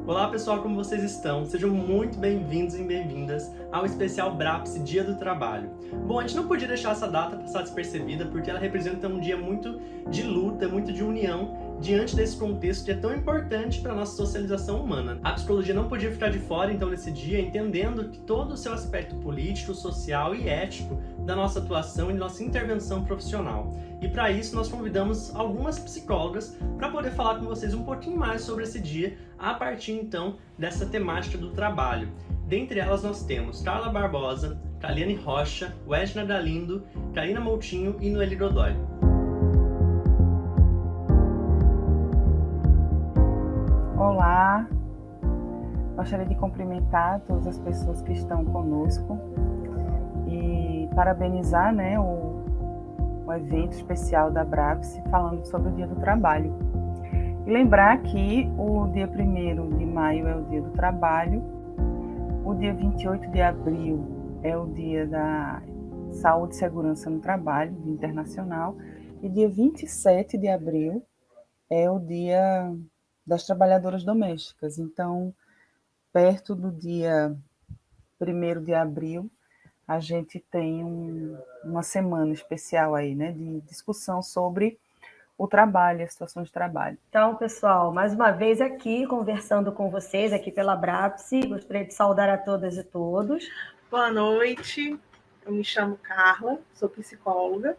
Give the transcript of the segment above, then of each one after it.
Olá pessoal, como vocês estão? Sejam muito bem-vindos e bem-vindas ao especial BRAPS Dia do Trabalho. Bom, a gente não podia deixar essa data passar despercebida porque ela representa um dia muito de luta, muito de união diante desse contexto que é tão importante para a nossa socialização humana. A psicologia não podia ficar de fora então nesse dia, entendendo que todo o seu aspecto político, social e ético da nossa atuação e da nossa intervenção profissional. E para isso nós convidamos algumas psicólogas para poder falar com vocês um pouquinho mais sobre esse dia, a partir então dessa temática do trabalho. Dentre elas nós temos Carla Barbosa, Kaliane Rocha, Wesna Galindo, Karina Moutinho e Noeli Godoy. Olá, gostaria de cumprimentar todas as pessoas que estão conosco e parabenizar o evento especial da BRAPS falando sobre o Dia do Trabalho. E lembrar que o dia 1º de maio é o Dia do Trabalho, o dia 28 de abril é o Dia da Saúde e Segurança no Trabalho, Dia Internacional, e dia 27 de abril é o Dia das Trabalhadoras Domésticas. Então, perto do dia 1º de abril, a gente tem uma semana especial aí, né, de discussão sobre o trabalho, a situação de trabalho. Então, pessoal, mais uma vez aqui, conversando com vocês, aqui pela BRAPS, gostaria de saudar a todas e todos. Boa noite, eu me chamo Carla, sou psicóloga,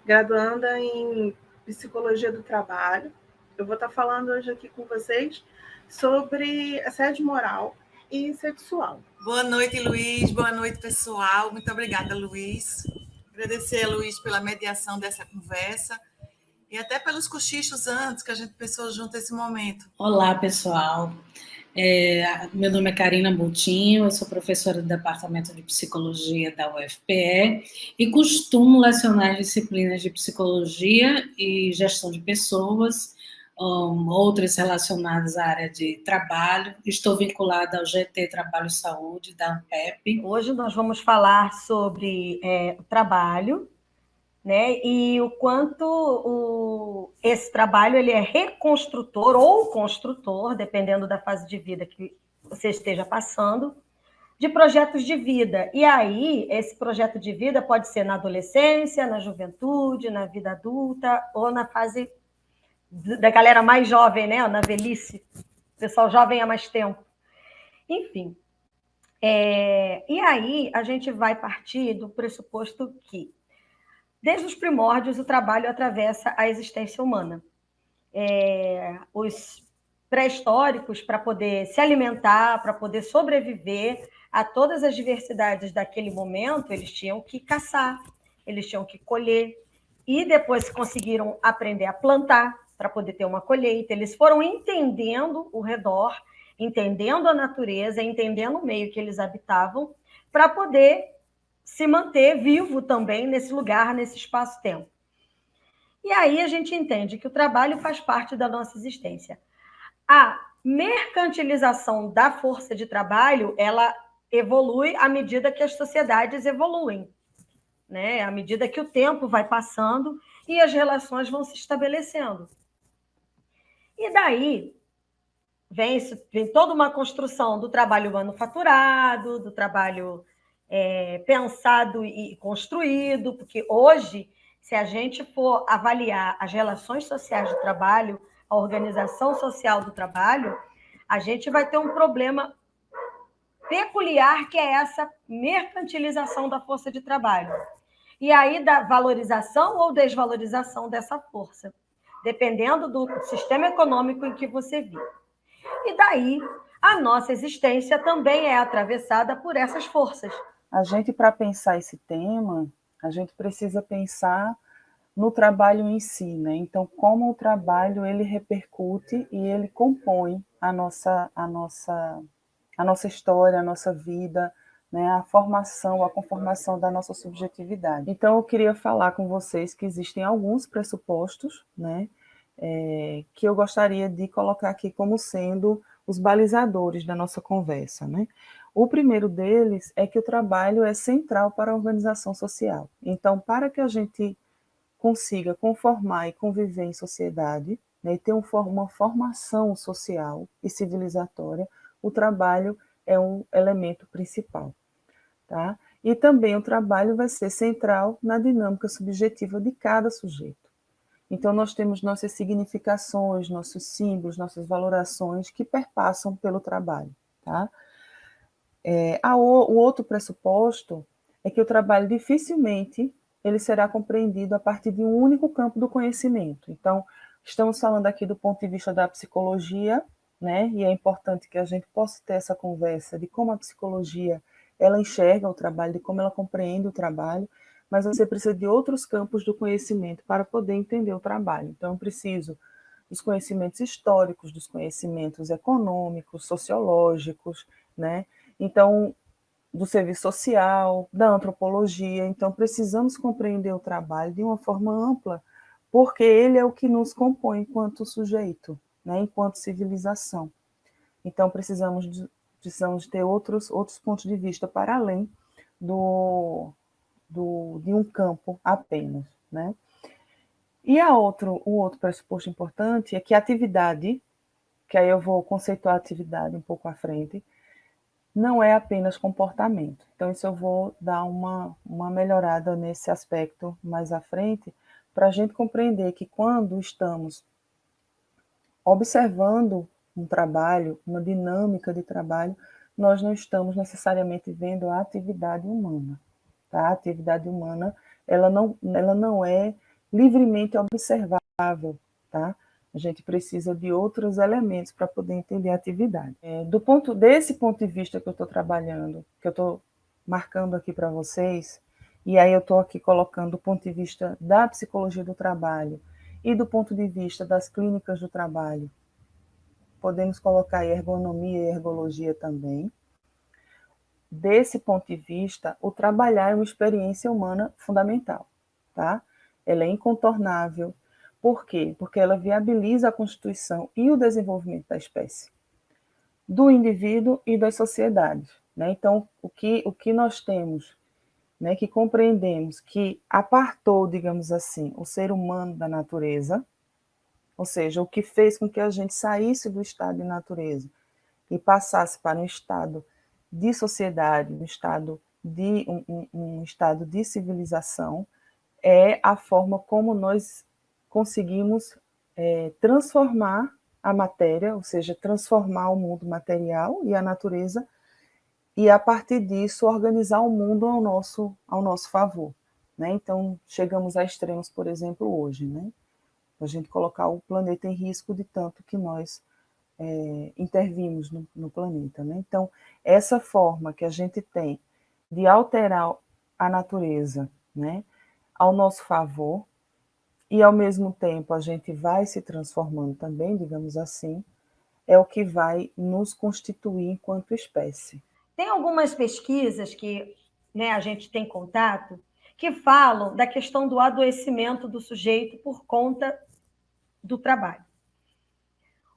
graduanda em Psicologia do Trabalho. Eu vou estar falando hoje aqui com vocês sobre assédio moral e sexual. Boa noite, Luiz. Boa noite, pessoal. Muito obrigada, Luiz. Agradecer a Luiz pela mediação dessa conversa e até pelos cochichos antes que a gente pensou junto esse momento. Olá, pessoal. Meu nome é Karina Moutinho, eu sou professora do Departamento de Psicologia da UFPE e costumo lecionar disciplinas de Psicologia e Gestão de Pessoas, outras relacionadas à área de trabalho. Estou vinculada ao GT Trabalho e Saúde, da ANPEP. Hoje nós vamos falar sobre o trabalho, né? E o quanto esse trabalho ele é reconstrutor ou construtor, dependendo da fase de vida que você esteja passando, de projetos de vida. E aí, esse projeto de vida pode ser na adolescência, na juventude, na vida adulta ou na fase da galera mais jovem, né? Na velhice, o pessoal jovem há mais tempo. Enfim. E aí, a gente vai partir do pressuposto que desde os primórdios, o trabalho atravessa a existência humana. Os pré-históricos, para poder se alimentar, para poder sobreviver a todas as diversidades daquele momento, eles tinham que caçar, eles tinham que colher, e depois conseguiram aprender a plantar para poder ter uma colheita. Eles foram entendendo o redor, entendendo a natureza, entendendo o meio que eles habitavam, para poder se manter vivo também nesse lugar, nesse espaço-tempo. E aí a gente entende que o trabalho faz parte da nossa existência. A mercantilização da força de trabalho, ela evolui à medida que as sociedades evoluem, né? À medida que o tempo vai passando e as relações vão se estabelecendo. E daí vem toda uma construção do trabalho manufaturado, do trabalho pensado e construído, porque hoje, se a gente for avaliar as relações sociais do trabalho, a organização social do trabalho, a gente vai ter um problema peculiar, que é essa mercantilização da força de trabalho. E aí da valorização ou desvalorização dessa força, dependendo do sistema econômico em que você vive. E daí a nossa existência também é atravessada por essas forças. A gente, para pensar esse tema, a gente precisa pensar no trabalho em si, né? Então, como o trabalho ele repercute e ele compõe a nossa história, a nossa vida, né? A formação, a conformação da nossa subjetividade. Então, eu queria falar com vocês que existem alguns pressupostos, né? Que eu gostaria de colocar aqui como sendo os balizadores da nossa conversa, né? O primeiro deles é que o trabalho é central para a organização social. Então, para que a gente consiga conformar e conviver em sociedade, né, e ter uma formação social e civilizatória, o trabalho é um elemento principal. Tá? E também o trabalho vai ser central na dinâmica subjetiva de cada sujeito. Então, nós temos nossas significações, nossos símbolos, nossas valorações que perpassam pelo trabalho. Tá? O outro pressuposto é que o trabalho dificilmente ele será compreendido a partir de um único campo do conhecimento. Então, estamos falando aqui do ponto de vista da psicologia, né? E é importante que a gente possa ter essa conversa de como a psicologia ela enxerga o trabalho, de como ela compreende o trabalho, mas você precisa de outros campos do conhecimento para poder entender o trabalho. Então, eu preciso dos conhecimentos históricos, dos conhecimentos econômicos, sociológicos, né? Então, do serviço social, da antropologia. Então, precisamos compreender o trabalho de uma forma ampla, porque ele é o que nos compõe enquanto sujeito, né? Enquanto civilização. Então, precisamos ter outros pontos de vista para além de um campo apenas, né? E o outro pressuposto importante é que a atividade, que aí eu vou conceituar a atividade um pouco à frente, não é apenas comportamento. Então, isso eu vou dar uma melhorada nesse aspecto mais à frente, para a gente compreender que quando estamos observando um trabalho, uma dinâmica de trabalho, nós não estamos necessariamente vendo a atividade humana. Tá? A atividade humana ela não é livremente observável. Tá? A gente precisa de outros elementos para poder entender a atividade. Desse ponto de vista que eu estou trabalhando, que eu estou marcando aqui para vocês, e aí eu estou aqui colocando do ponto de vista da psicologia do trabalho e do ponto de vista das clínicas do trabalho, podemos colocar ergonomia e ergologia também. Desse ponto de vista, o trabalhar é uma experiência humana fundamental, tá? Ela é incontornável. Por quê? Porque ela viabiliza a constituição e o desenvolvimento da espécie, do indivíduo e das sociedades, né? Então, o que nós temos, né, que compreendemos que apartou, digamos assim, o ser humano da natureza, ou seja, o que fez com que a gente saísse do estado de natureza e passasse para um estado de sociedade, um estado de civilização, é a forma como nós conseguimos transformar a matéria, ou seja, transformar o mundo material e a natureza, e a partir disso organizar o mundo ao nosso favor. Né? Então, chegamos a extremos, por exemplo, hoje, né? A gente colocar o planeta em risco de tanto que nós intervimos no planeta. Né? Então, essa forma que a gente tem de alterar a natureza, né, ao nosso favor, e ao mesmo tempo a gente vai se transformando também, digamos assim, é o que vai nos constituir enquanto espécie. Tem algumas pesquisas que, né, a gente tem contato que falam da questão do adoecimento do sujeito por conta do trabalho.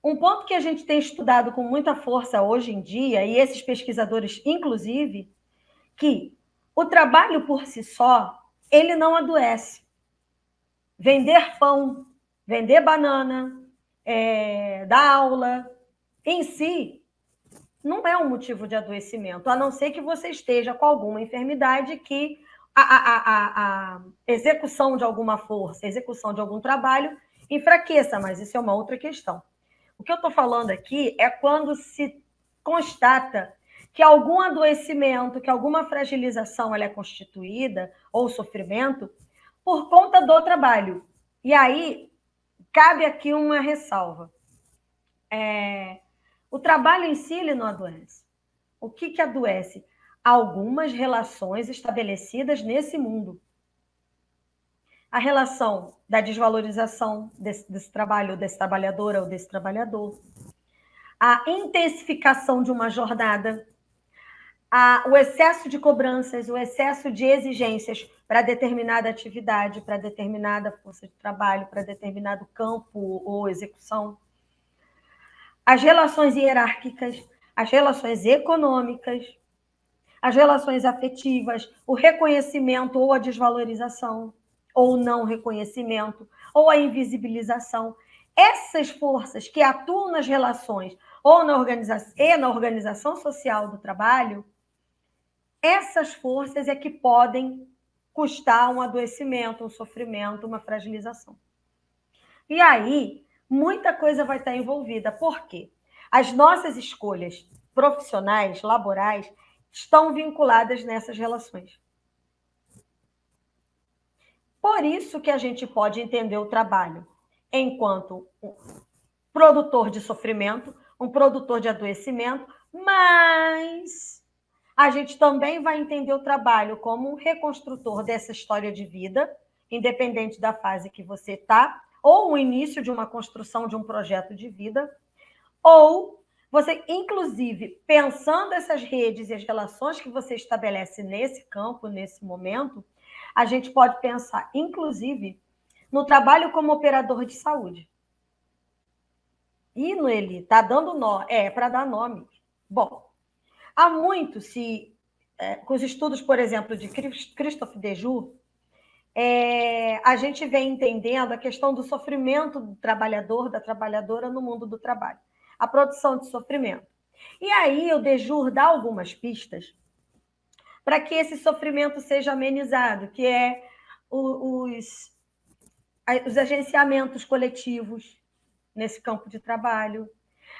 Um ponto que a gente tem estudado com muita força hoje em dia, e esses pesquisadores inclusive, que o trabalho por si só, ele não adoece. Vender pão, vender banana, dar aula, em si, não é um motivo de adoecimento, a não ser que você esteja com alguma enfermidade que a execução de alguma força, a execução de algum trabalho enfraqueça, mas isso é uma outra questão. O que eu estou falando aqui é quando se constata que algum adoecimento, que alguma fragilização ela é constituída, ou sofrimento, por conta do trabalho. E aí, cabe aqui uma ressalva. O trabalho em si, ele não adoece. O que adoece? Algumas relações estabelecidas nesse mundo. A relação da desvalorização desse trabalho, desse trabalhadora ou desse trabalhador. A intensificação de uma jornada. O excesso de cobranças, o excesso de exigências para determinada atividade, para determinada força de trabalho, para determinado campo ou execução. As relações hierárquicas, as relações econômicas, as relações afetivas, o reconhecimento ou a desvalorização, ou não reconhecimento, ou a invisibilização. Essas forças que atuam nas relações ou na organização social do trabalho, essas forças é que podem custar um adoecimento, um sofrimento, uma fragilização. E aí, muita coisa vai estar envolvida. Por quê? As nossas escolhas profissionais, laborais, estão vinculadas nessas relações. Por isso que a gente pode entender o trabalho enquanto um produtor de sofrimento, um produtor de adoecimento, mas a gente também vai entender o trabalho como um reconstrutor dessa história de vida, independente da fase que você está, ou o início de uma construção de um projeto de vida, ou você, inclusive, pensando essas redes e as relações que você estabelece nesse campo, nesse momento, a gente pode pensar, inclusive, no trabalho como operador de saúde. E ele está dando nó, para dar nome. Bom, há muito com os estudos, por exemplo, de Christophe Dejoux, a gente vem entendendo a questão do sofrimento do trabalhador, da trabalhadora no mundo do trabalho. A produção de sofrimento. E aí o Dejoux dá algumas pistas para que esse sofrimento seja amenizado, que é os agenciamentos coletivos nesse campo de trabalho,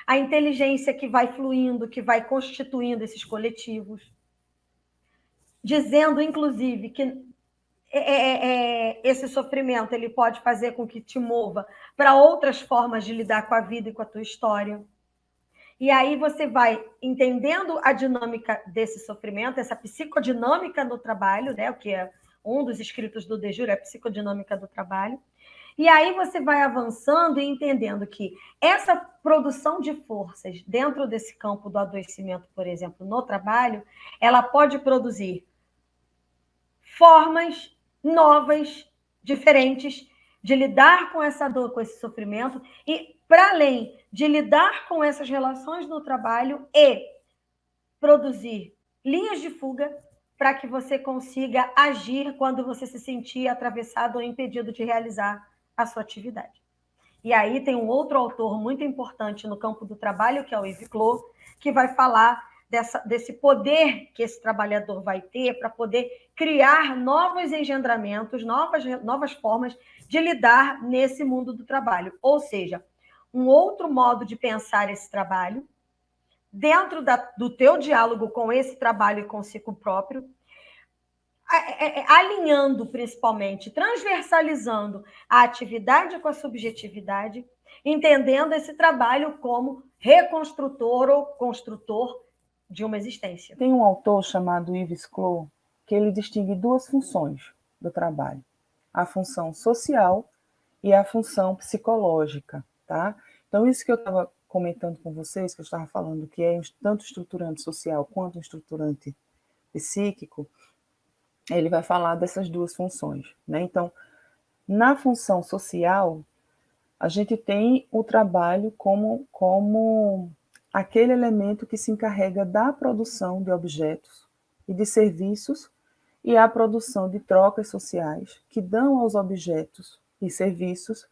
a inteligência que vai fluindo, que vai constituindo esses coletivos, dizendo, inclusive, que esse sofrimento ele pode fazer com que te mova para outras formas de lidar com a vida e com a tua história. E aí você vai entendendo a dinâmica desse sofrimento, essa psicodinâmica do trabalho, né? O que é um dos escritos do Dejoux, é a psicodinâmica do trabalho. E aí você vai avançando e entendendo que essa produção de forças dentro desse campo do adoecimento, por exemplo, no trabalho, ela pode produzir formas novas, diferentes, de lidar com essa dor, com esse sofrimento, e para além de lidar com essas relações no trabalho e produzir linhas de fuga para que você consiga agir quando você se sentir atravessado ou impedido de realizar a sua atividade. E aí tem um outro autor muito importante no campo do trabalho, que é o Yves Clos, que vai falar desse poder que esse trabalhador vai ter para poder criar novos engendramentos, novas formas de lidar nesse mundo do trabalho. Ou seja, um outro modo de pensar esse trabalho, dentro do teu diálogo com esse trabalho e consigo próprio, alinhando principalmente, transversalizando a atividade com a subjetividade, entendendo esse trabalho como reconstrutor ou construtor de uma existência. Tem um autor chamado Yves Clos que ele distingue duas funções do trabalho: a função social e a função psicológica, tá? Então, isso que eu estava comentando com vocês, que eu estava falando, que é tanto estruturante social quanto estruturante psíquico, ele vai falar dessas duas funções, né? Então, na função social, a gente tem o trabalho como aquele elemento que se encarrega da produção de objetos e de serviços e a produção de trocas sociais que dão aos objetos e serviços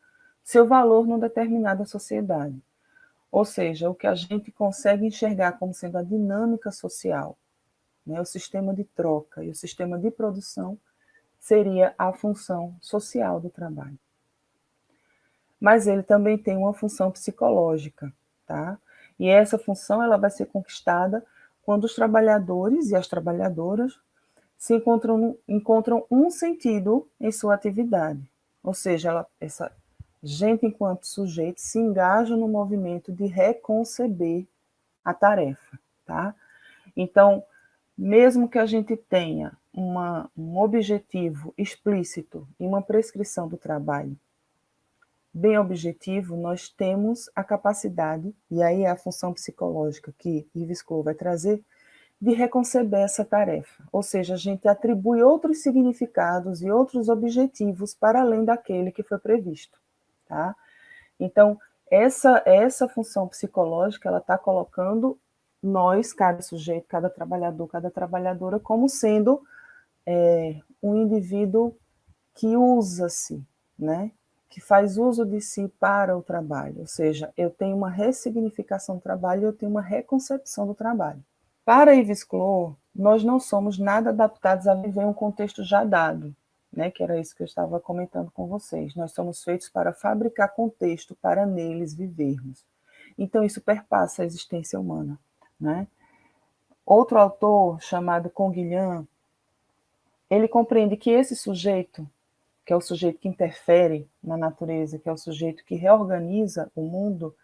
seu valor numa determinada sociedade. Ou seja, o que a gente consegue enxergar como sendo a dinâmica social, né, o sistema de troca e o sistema de produção seria a função social do trabalho. Mas ele também tem uma função psicológica, tá? E essa função ela vai ser conquistada quando os trabalhadores e as trabalhadoras se encontram um sentido em sua atividade. Ou seja, essa gente, enquanto sujeito, se engaja no movimento de reconceber a tarefa, tá? Então, mesmo que a gente tenha um objetivo explícito e uma prescrição do trabalho bem objetivo, nós temos a capacidade, e aí é a função psicológica que Yves Clos vai trazer, de reconceber essa tarefa. Ou seja, a gente atribui outros significados e outros objetivos para além daquele que foi previsto, tá? Então, essa função psicológica, ela está colocando nós, cada sujeito, cada trabalhador, cada trabalhadora, como sendo um indivíduo que usa-se, né? que faz uso de si para o trabalho, ou seja, eu tenho uma ressignificação do trabalho, eu tenho uma reconcepção do trabalho. Para Yves Clot, nós não somos nada adaptados a viver um contexto já dado, né, que era isso que eu estava comentando com vocês. Nós somos feitos para fabricar contexto, para neles vivermos. Então, isso perpassa a existência humana, né? Outro autor, chamado Canguilhem, ele compreende que esse sujeito, que é o sujeito que interfere na natureza, que é o sujeito que reorganiza o mundo,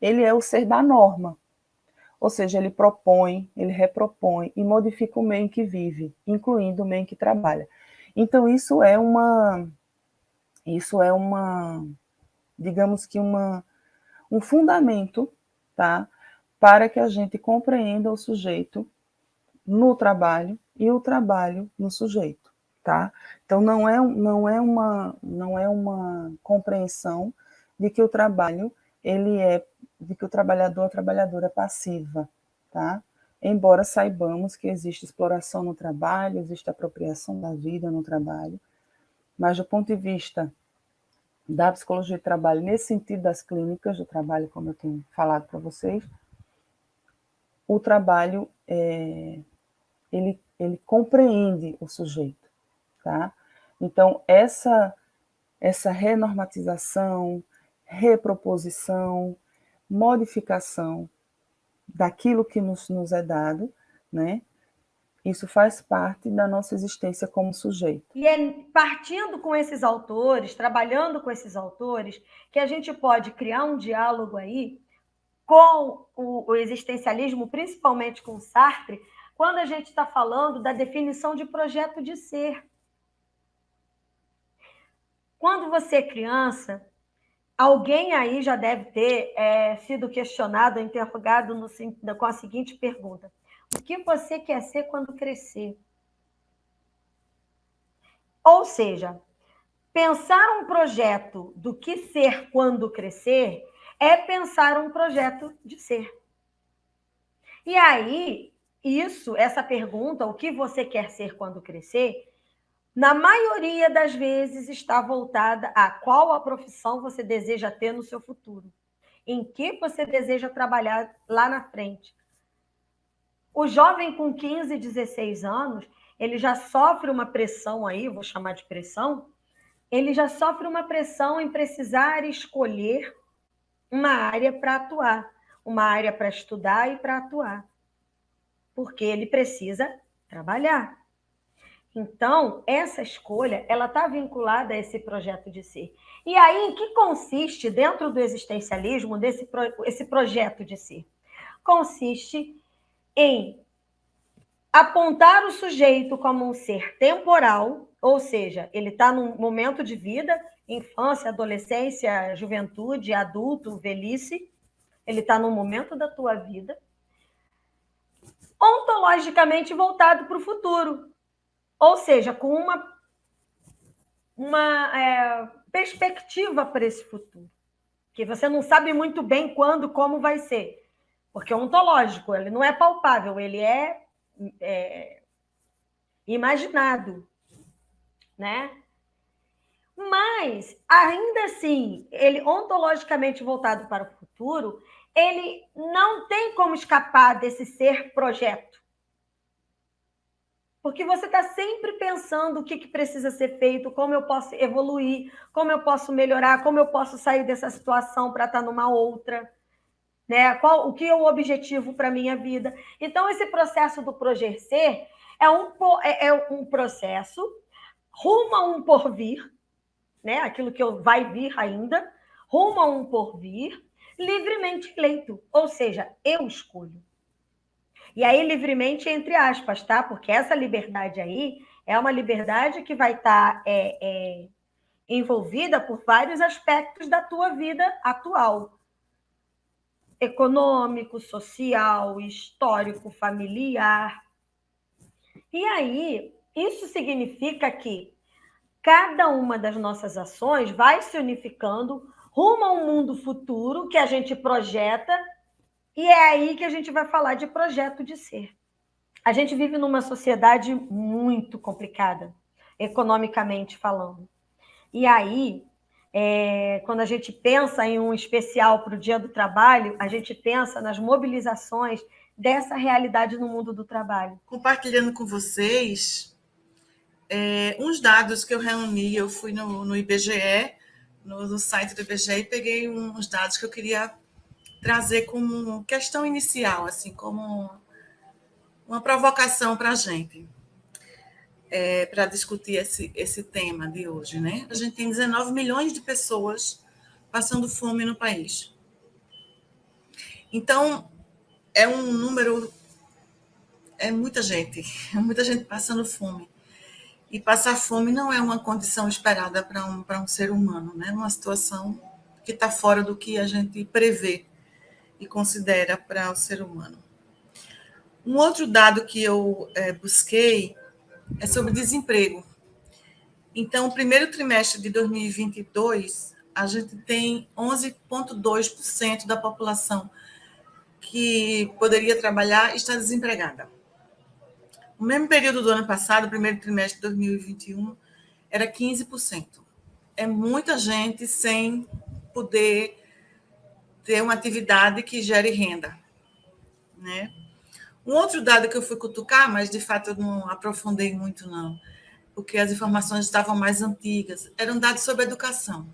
ele é o ser da norma. Ou seja, ele propõe, ele repropõe e modifica o meio em que vive, incluindo o meio em que trabalha. Então, isso é uma, digamos que um fundamento, tá, para que a gente compreenda o sujeito no trabalho e o trabalho no sujeito, tá? Então, não é uma compreensão de que o trabalho, de que o trabalhador ou a trabalhadora é passiva, tá? Embora saibamos que existe exploração no trabalho, existe apropriação da vida no trabalho, mas do ponto de vista da psicologia do trabalho, nesse sentido das clínicas do trabalho, como eu tenho falado para vocês, o trabalho, ele compreende o sujeito, tá? Então, essa renormatização, reproposição, modificação daquilo que nos é dado, né? Isso faz parte da nossa existência como sujeito. E é partindo com esses autores, trabalhando com esses autores, que a gente pode criar um diálogo aí com o existencialismo, principalmente com Sartre, quando a gente está falando da definição de projeto de ser. Quando você é criança, alguém aí já deve ter sido questionado, interrogado com a seguinte pergunta: o que você quer ser quando crescer? Ou seja, pensar um projeto do que ser quando crescer é pensar um projeto de ser. E aí, essa pergunta, o que você quer ser quando crescer, na maioria das vezes está voltada a qual a profissão você deseja ter no seu futuro, em que você deseja trabalhar lá na frente. O jovem com 15, 16 anos, ele já sofre uma pressão aí, vou chamar de pressão, ele já sofre uma pressão em precisar escolher uma área para atuar, uma área para estudar e para atuar, porque ele precisa trabalhar. Então, essa escolha, ela está vinculada a esse projeto de ser. E aí, em que consiste, dentro do existencialismo, esse projeto de ser? Consiste em apontar o sujeito como um ser temporal, ou seja, ele está num momento de vida, infância, adolescência, juventude, adulto, velhice, ele está num momento da tua vida, ontologicamente voltado para o futuro, ou seja, com uma perspectiva para esse futuro, que você não sabe muito bem quando, como vai ser, porque é ontológico, ele não é palpável, ele é imaginado, né? Mas, ainda assim, ele ontologicamente voltado para o futuro, ele não tem como escapar desse ser projeto. Porque você está sempre pensando o que precisa ser feito, como eu posso evoluir, como eu posso melhorar, como eu posso sair dessa situação para estar numa outra, né? O que é o objetivo para a minha vida? Então, esse processo do projeto ser é um processo rumo a um porvir, né? Aquilo que vai vir ainda, rumo a um porvir, livremente eleito, ou seja, eu escolho. E aí, livremente, entre aspas, tá? Porque essa liberdade aí é uma liberdade que vai estar envolvida por vários aspectos da tua vida atual. Econômico, social, histórico, familiar. E aí, isso significa que cada uma das nossas ações vai se unificando rumo a um mundo futuro que a gente projeta, e é aí que a gente vai falar de projeto de ser. A gente vive numa sociedade muito complicada, economicamente falando. E aí, Quando a gente pensa em um especial para o Dia do Trabalho, a gente pensa nas mobilizações dessa realidade no mundo do trabalho. Compartilhando com vocês uns dados que eu reuni, eu fui no IBGE, no site do IBGE, e peguei uns dados que eu queria trazer como questão inicial, assim, como uma provocação para a gente, para discutir esse tema de hoje, né? A gente tem 19 milhões de pessoas passando fome no país. Então, é um número, é muita gente passando fome. E passar fome não é uma condição esperada para um ser humano, né? Uma situação que está fora do que a gente prevê e considera para o ser humano. Um outro dado que eu busquei é sobre desemprego. Então, o primeiro trimestre de 2022, a gente tem 11,2% da população que poderia trabalhar está desempregada. No mesmo período do ano passado, o primeiro trimestre de 2021, era 15%. É muita gente sem poder ter uma atividade que gere renda, né? Um outro dado que eu fui cutucar, mas de fato eu não aprofundei muito não, porque as informações estavam mais antigas, eram dados sobre educação.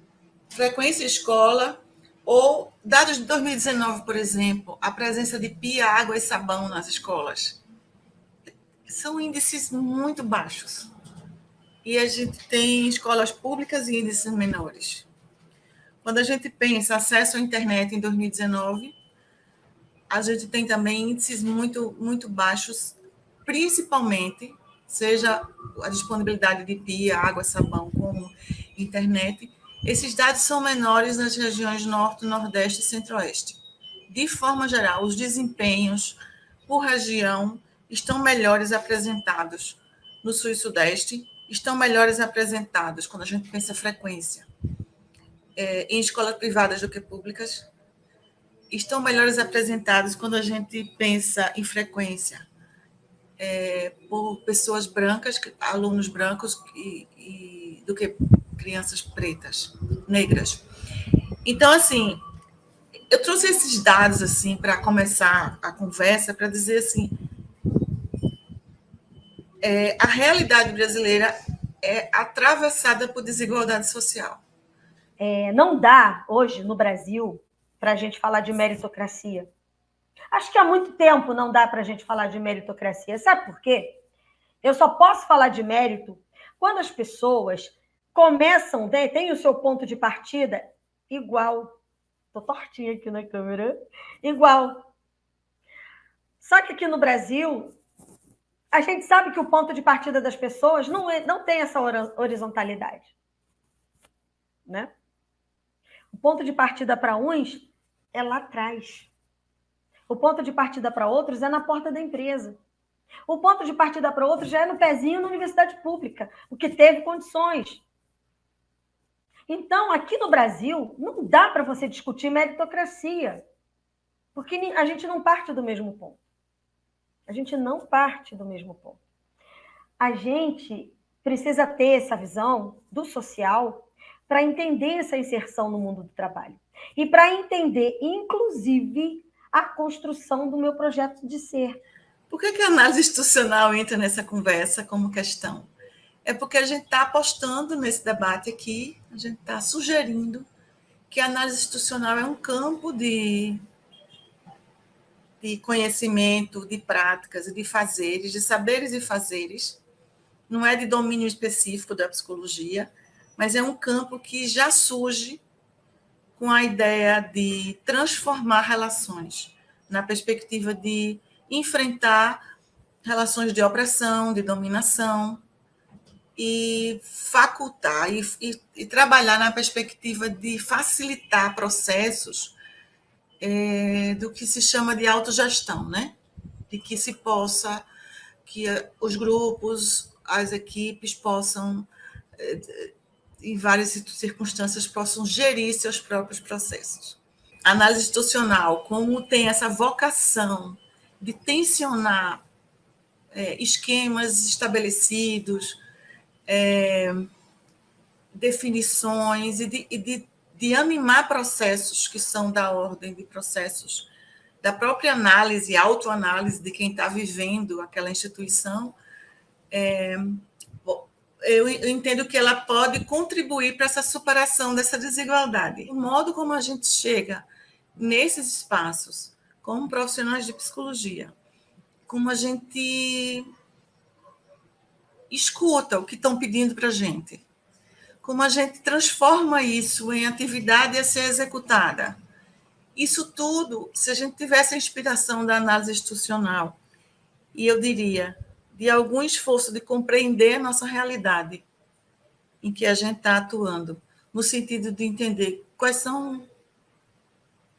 Frequência escola, ou dados de 2019, por exemplo, a presença de pia, água e sabão nas escolas. São índices muito baixos. E a gente tem escolas públicas e índices menores. Quando a gente pensa acesso à internet em 2019, a gente tem também índices muito, muito baixos, principalmente, seja a disponibilidade de pia, água, sabão, como internet. Esses dados são menores nas regiões Norte, Nordeste e Centro-Oeste. De forma geral, os desempenhos por região estão melhores apresentados no Sul e Sudeste, estão melhores apresentados quando a gente pensa frequência em escolas privadas do que públicas, estão melhores apresentados quando a gente pensa em frequência por pessoas brancas, alunos brancos, do que crianças pretas, negras. Então, assim, eu trouxe esses dados assim para começar a conversa, para dizer assim, a realidade brasileira é atravessada por desigualdade social. Não dá, hoje, no Brasil, para a gente falar de meritocracia. Acho que há muito tempo não dá para a gente falar de meritocracia. Sabe por quê? Eu só posso falar de mérito quando as pessoas começam, têm o seu ponto de partida igual. Estou tortinha aqui na câmera. Igual. Só que aqui no Brasil, a gente sabe que o ponto de partida das pessoas não tem essa horizontalidade. Né? O ponto de partida para uns é lá atrás. O ponto de partida para outros é na porta da empresa. O ponto de partida para outros já é no pezinho na universidade pública, o que teve condições. Então, aqui no Brasil, não dá para você discutir meritocracia, porque a gente não parte do mesmo ponto. A gente não parte do mesmo ponto. A gente precisa ter essa visão do social para entender essa inserção no mundo do trabalho. E para entender, inclusive, a construção do meu projeto de ser. Por que a análise institucional entra nessa conversa como questão? É porque a gente está apostando nesse debate aqui, a gente está sugerindo que a análise institucional é um campo de conhecimento, de práticas, de fazeres, de saberes e fazeres. Não é de domínio específico da psicologia, mas é um campo que já surge com a ideia de transformar relações, na perspectiva de enfrentar relações de opressão, de dominação, e facultar e trabalhar na perspectiva de facilitar processos do que se chama de autogestão, né? De que se possa, que os grupos, as equipes possam, em várias circunstâncias, possam gerir seus próprios processos. A análise institucional, como tem essa vocação de tensionar esquemas estabelecidos, definições de animar processos que são da ordem de processos da própria análise, autoanálise de quem está vivendo aquela instituição, eu entendo que ela pode contribuir para essa superação dessa desigualdade. O modo como a gente chega nesses espaços, como profissionais de psicologia, como a gente escuta o que estão pedindo para a gente, como a gente transforma isso em atividade a ser executada. Isso tudo, se a gente tivesse a inspiração da análise institucional, e eu diria, de algum esforço de compreender a nossa realidade em que a gente está atuando, no sentido de entender quais são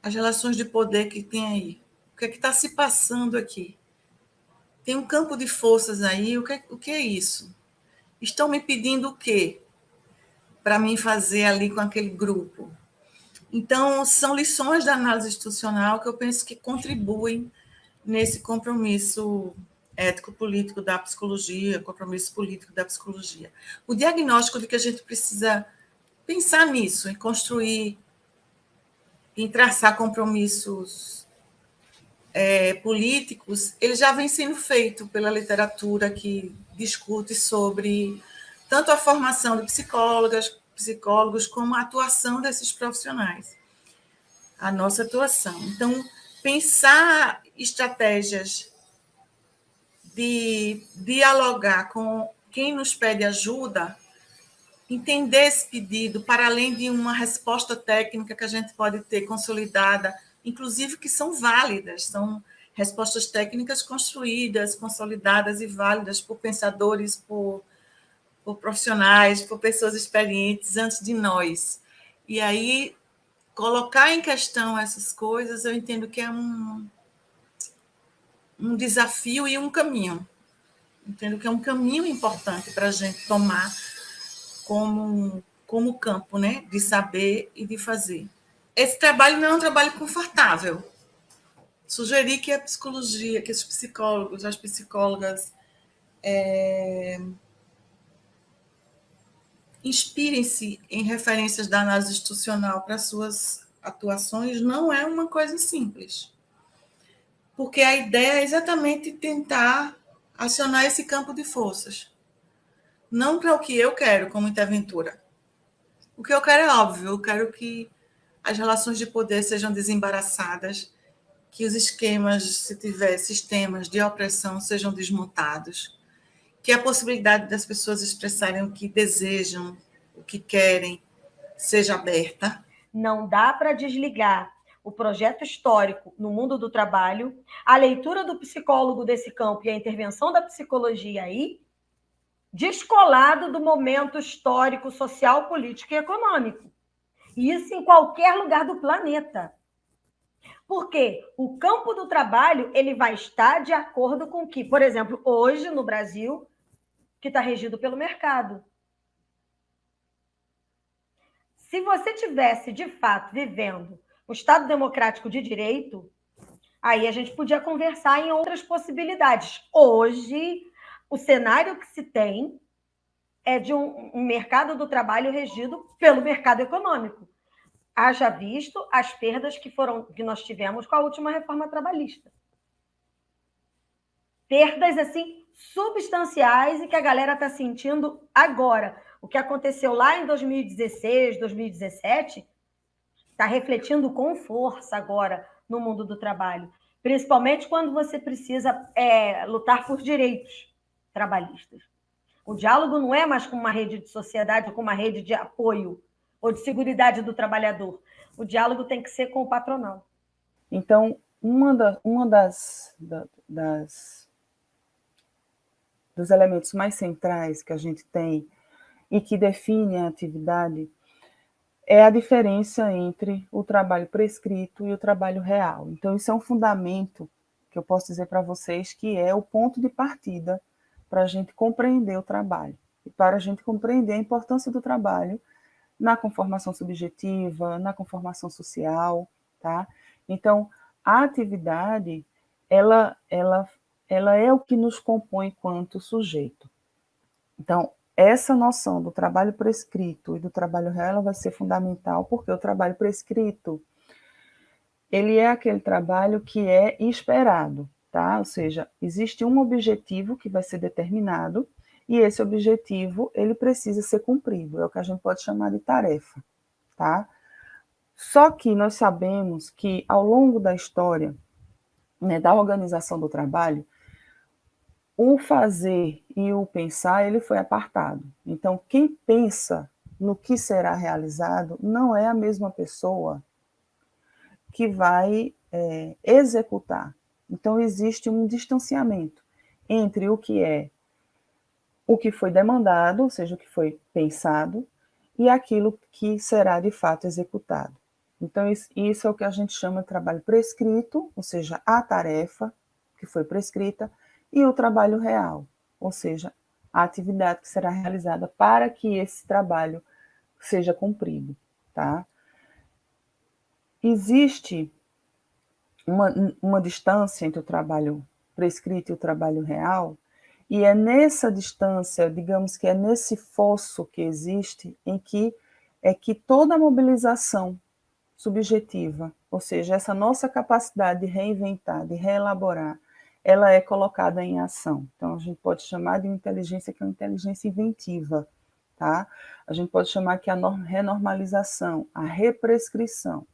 as relações de poder que tem aí, o que é que está se passando aqui. Tem um campo de forças aí, o que é isso? Estão me pedindo o quê para mim fazer ali com aquele grupo? Então, são lições da análise institucional que eu penso que contribuem nesse compromisso ético-político da psicologia, compromisso político da psicologia. O diagnóstico de que a gente precisa pensar nisso, em construir, em traçar compromissos políticos, ele já vem sendo feito pela literatura que discute sobre tanto a formação de psicólogos, como a atuação desses profissionais, a nossa atuação. Então, pensar estratégias de dialogar com quem nos pede ajuda, entender esse pedido, para além de uma resposta técnica que a gente pode ter consolidada, inclusive que são válidas, são respostas técnicas construídas, consolidadas e válidas por pensadores, por profissionais, por pessoas experientes antes de nós. E aí, colocar em questão essas coisas, eu entendo que é um desafio e um caminho. Entendo que é um caminho importante para a gente tomar como campo, né, de saber e de fazer. Esse trabalho não é um trabalho confortável. Sugerir que a psicologia, que os psicólogos, as psicólogas inspirem-se em referências da análise institucional para suas atuações não é uma coisa simples. Porque a ideia é exatamente tentar acionar esse campo de forças. Não para o que eu quero como interventora. O que eu quero é óbvio, eu quero que as relações de poder sejam desembaraçadas, que os esquemas, se tiver sistemas de opressão, sejam desmontados, que a possibilidade das pessoas expressarem o que desejam, o que querem, seja aberta. Não dá para desligar o projeto histórico no mundo do trabalho, a leitura do psicólogo desse campo e a intervenção da psicologia aí, descolado do momento histórico, social, político e econômico. E isso em qualquer lugar do planeta. Porque o campo do trabalho ele vai estar de acordo com o que, por exemplo, hoje no Brasil, que está regido pelo mercado. Se você tivesse, de fato, vivendo um Estado democrático de direito, aí a gente podia conversar em outras possibilidades. Hoje, o cenário que se tem é de um mercado do trabalho regido pelo mercado econômico. Haja visto as perdas que nós tivemos com a última reforma trabalhista. Perdas, assim, substanciais e que a galera está sentindo agora. O que aconteceu lá em 2016, 2017, está refletindo com força agora no mundo do trabalho. Principalmente quando você precisa lutar por direitos trabalhistas. O diálogo não é mais com uma rede de sociedade, ou com uma rede de apoio ou de seguridade do trabalhador. O diálogo tem que ser com o patronal. Então, dos elementos mais centrais que a gente tem e que define a atividade é a diferença entre o trabalho prescrito e o trabalho real. Então, isso é um fundamento que eu posso dizer para vocês que é o ponto de partida para a gente compreender o trabalho e para a gente compreender a importância do trabalho na conformação subjetiva, na conformação social, tá? Então, a atividade, ela é o que nos compõe enquanto sujeito. Então, essa noção do trabalho prescrito e do trabalho real ela vai ser fundamental, porque o trabalho prescrito ele é aquele trabalho que é esperado, tá? Ou seja, existe um objetivo que vai ser determinado e esse objetivo ele precisa ser cumprido, é o que a gente pode chamar de tarefa, tá? Só que nós sabemos que ao longo da história, né, da organização do trabalho, o fazer e o pensar ele foi apartado. Então, quem pensa no que será realizado não é a mesma pessoa que vai executar. Então, existe um distanciamento entre o que foi demandado, ou seja, o que foi pensado, e aquilo que será de fato executado. Então, isso é o que a gente chama de trabalho prescrito, ou seja, a tarefa que foi prescrita, e o trabalho real, ou seja, a atividade que será realizada para que esse trabalho seja cumprido, tá? Existe uma distância entre o trabalho prescrito e o trabalho real, e é nessa distância, digamos que é nesse fosso que existe, em que toda a mobilização subjetiva, ou seja, essa nossa capacidade de reinventar, de reelaborar, ela é colocada em ação. Então, a gente pode chamar de inteligência que é uma inteligência inventiva, tá? A gente pode chamar que a renormalização, a represcrição,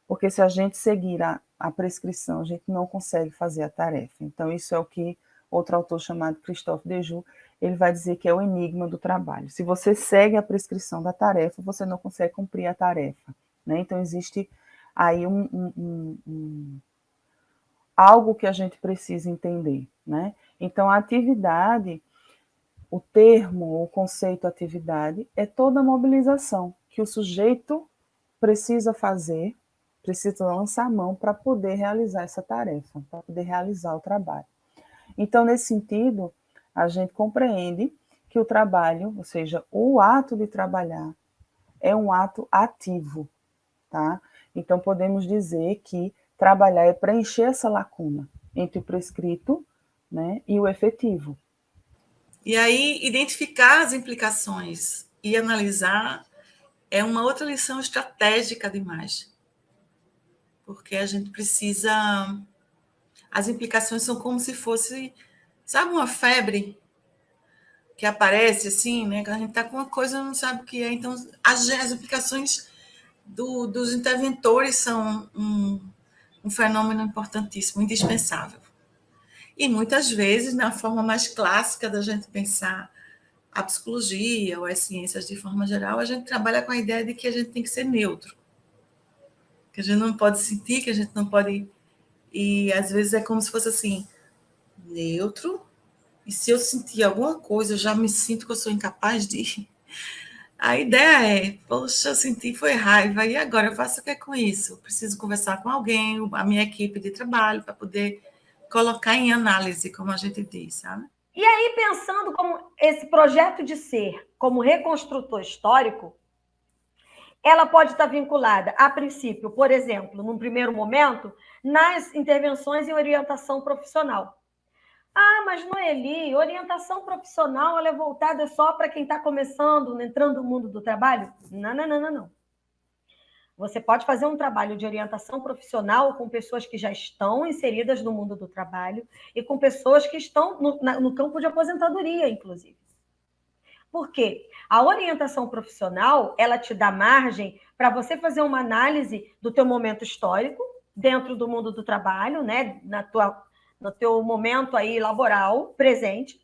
porque se a gente seguir a prescrição, a gente não consegue fazer a tarefa. Então, isso é o que outro autor chamado Christophe Dejoux, ele vai dizer que é o enigma do trabalho. Se você segue a prescrição da tarefa, você não consegue cumprir a tarefa, né? Então, existe aí algo que a gente precisa entender, né? Então, a atividade, o termo, o conceito atividade, é toda a mobilização que o sujeito precisa fazer, precisa lançar a mão para poder realizar essa tarefa, para poder realizar o trabalho. Então, nesse sentido, a gente compreende que o trabalho, ou seja, o ato de trabalhar, é um ato ativo, tá? Então, podemos dizer que trabalhar é preencher essa lacuna entre o prescrito, né, e o efetivo. E aí, identificar as implicações e analisar é uma outra lição estratégica demais. Porque a gente precisa... As implicações são como se fosse, sabe, uma febre que aparece assim, né? Que a gente está com uma coisa e não sabe o que é. Então, as implicações dos interventores são um fenômeno importantíssimo, indispensável. E muitas vezes, na forma mais clássica da gente pensar a psicologia ou as ciências de forma geral, a gente trabalha com a ideia de que a gente tem que ser neutro, que a gente não pode sentir, que a gente não pode... E às vezes é como se fosse assim, neutro, e se eu sentir alguma coisa, eu já me sinto que eu sou incapaz de... A ideia é, poxa, eu senti, foi raiva, e agora eu faço o que com isso? Eu preciso conversar com alguém, a minha equipe de trabalho, para poder colocar em análise, como a gente diz, sabe? E aí, pensando como esse projeto de ser, como reconstrutor histórico, ela pode estar vinculada, a princípio, por exemplo, num primeiro momento, nas intervenções em orientação profissional. Ah, mas Noeli, orientação profissional ela é voltada só para quem está começando, entrando no mundo do trabalho? Não, não, não, não, não. Você pode fazer um trabalho de orientação profissional com pessoas que já estão inseridas no mundo do trabalho e com pessoas que estão no campo de aposentadoria, inclusive. Por quê? A orientação profissional, ela te dá margem para você fazer uma análise do teu momento histórico dentro do mundo do trabalho, né? No teu momento aí laboral presente,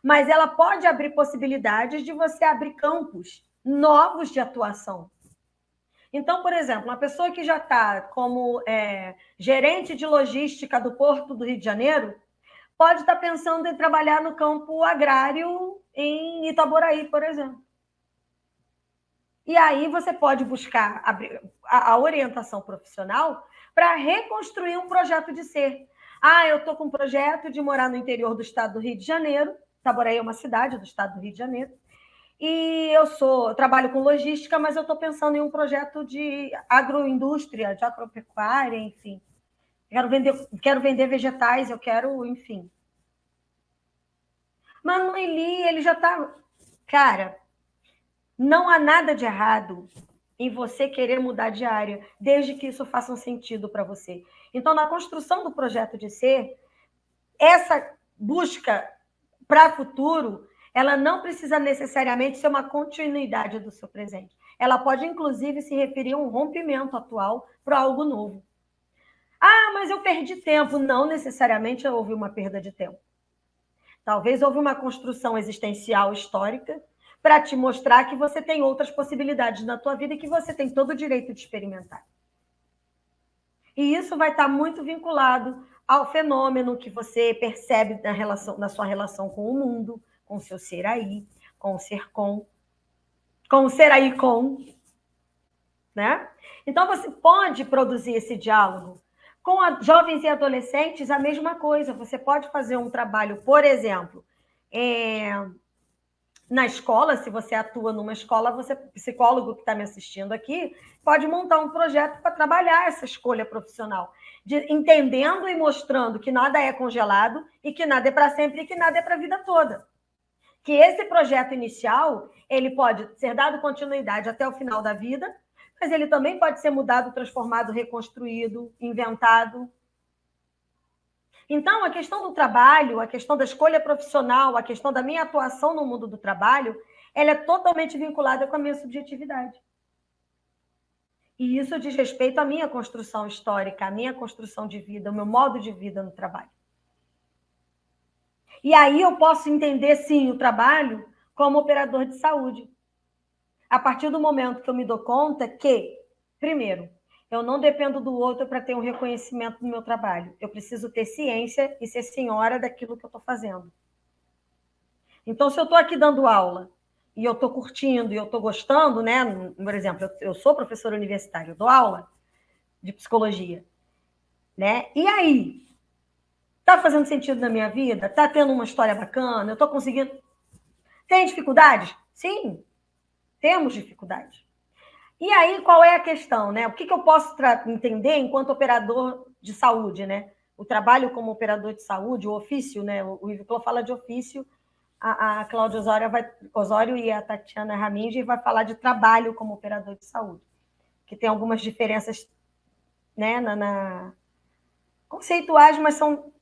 mas ela pode abrir possibilidades de você abrir campos novos de atuação. Então, por exemplo, uma pessoa que já está como gerente de logística do Porto do Rio de Janeiro pode estar pensando em trabalhar no campo agrário em Itaboraí, por exemplo. E aí você pode buscar a orientação profissional para reconstruir um projeto de ser. Ah, eu estou com um projeto de morar no interior do estado do Rio de Janeiro. Itaboraí é uma cidade do estado do Rio de Janeiro. E eu trabalho com logística, mas eu estou pensando em um projeto de agroindústria, de agropecuária, enfim. Quero vender vegetais, enfim. Mas no Eli, ele já está Cara, não há nada de errado em você querer mudar de área, desde que isso faça um sentido para você. Então, na construção do projeto de ser, essa busca para o futuro, ela não precisa necessariamente ser uma continuidade do seu presente. Ela pode, inclusive, se referir a um rompimento atual para algo novo. Ah, mas eu perdi tempo. Não necessariamente houve uma perda de tempo. Talvez houve uma construção existencial histórica para te mostrar que você tem outras possibilidades na tua vida e que você tem todo o direito de experimentar. E isso vai estar muito vinculado ao fenômeno que você percebe na sua relação com o mundo, com o seu ser aí, com o ser com o ser aí com, né? Então você pode produzir esse diálogo. Com jovens e adolescentes, a mesma coisa. Você pode fazer um trabalho, por exemplo, na escola, se você atua numa escola, você, psicólogo que está me assistindo aqui, pode montar um projeto para trabalhar essa escolha profissional, entendendo e mostrando que nada é congelado e que nada é para sempre e que nada é para a vida toda. Que esse projeto inicial, ele pode ser dado continuidade até o final da vida, mas ele também pode ser mudado, transformado, reconstruído, inventado. Então, a questão do trabalho, a questão da escolha profissional, a questão da minha atuação no mundo do trabalho, ela é totalmente vinculada com a minha subjetividade. E isso diz respeito à minha construção histórica, à minha construção de vida, ao meu modo de vida no trabalho. E aí eu posso entender, sim, o trabalho como operador de saúde. A partir do momento que eu me dou conta que, primeiro, eu não dependo do outro para ter um reconhecimento do meu trabalho. Eu preciso ter ciência e ser senhora daquilo que eu estou fazendo. Então, se eu estou aqui dando aula e eu estou curtindo e eu estou gostando, né? Por exemplo, eu sou professora universitária, eu dou aula de psicologia, né? E aí? Está fazendo sentido na minha vida? Está tendo uma história bacana? Eu estou conseguindo... Tem dificuldades? Sim, temos dificuldades. E aí, qual é a questão, né? O que eu posso entender enquanto operador de saúde, né? O trabalho como operador de saúde, o ofício, né? O Ivo Clô fala de ofício, a Cláudia Osório e a Tatiana Ramingi vai falar de trabalho como operador de saúde, que tem algumas diferenças, né, conceituais, mas são...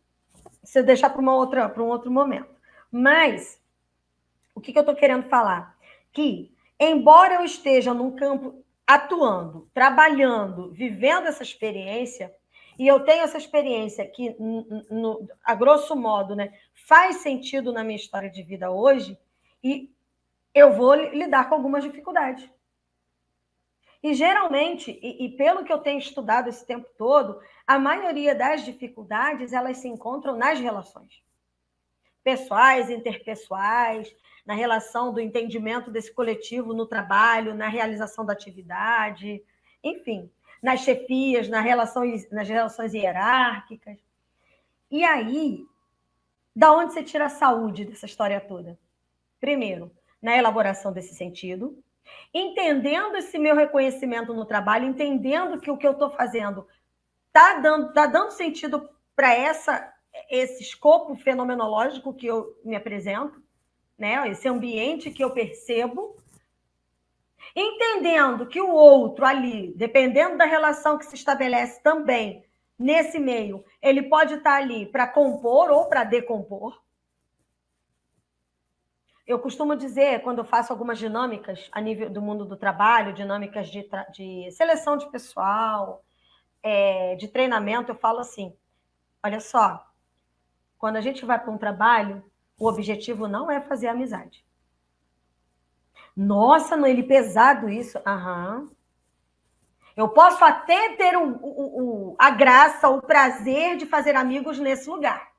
Se eu deixar para um outro momento. Mas, o que eu estou querendo falar? Que, embora eu esteja num campo atuando, trabalhando, vivendo essa experiência, e eu tenho essa experiência que, a grosso modo, né, faz sentido na minha história de vida hoje, e eu vou lidar com algumas dificuldades. E, geralmente, e pelo que eu tenho estudado esse tempo todo, a maioria das dificuldades, elas se encontram nas relações. Pessoais, interpessoais, na relação do entendimento desse coletivo no trabalho, na realização da atividade, enfim, nas chefias, nas relações hierárquicas. E aí, da onde você tira a saúde dessa história toda? Primeiro, na elaboração desse sentido, entendendo esse meu reconhecimento no trabalho, entendendo que o que eu estou fazendo está dando sentido para esse escopo fenomenológico que eu me apresento, né? Esse ambiente que eu percebo, entendendo que o outro ali, dependendo da relação que se estabelece também nesse meio, ele pode estar ali para compor ou para decompor. Eu costumo dizer, quando eu faço algumas dinâmicas a nível do mundo do trabalho, dinâmicas de seleção de pessoal, de treinamento, eu falo assim, olha só, quando a gente vai para um trabalho, o objetivo não é fazer amizade. Nossa, não, ele pesado isso. Aham. Eu posso até ter a graça, o prazer de fazer amigos nesse lugar.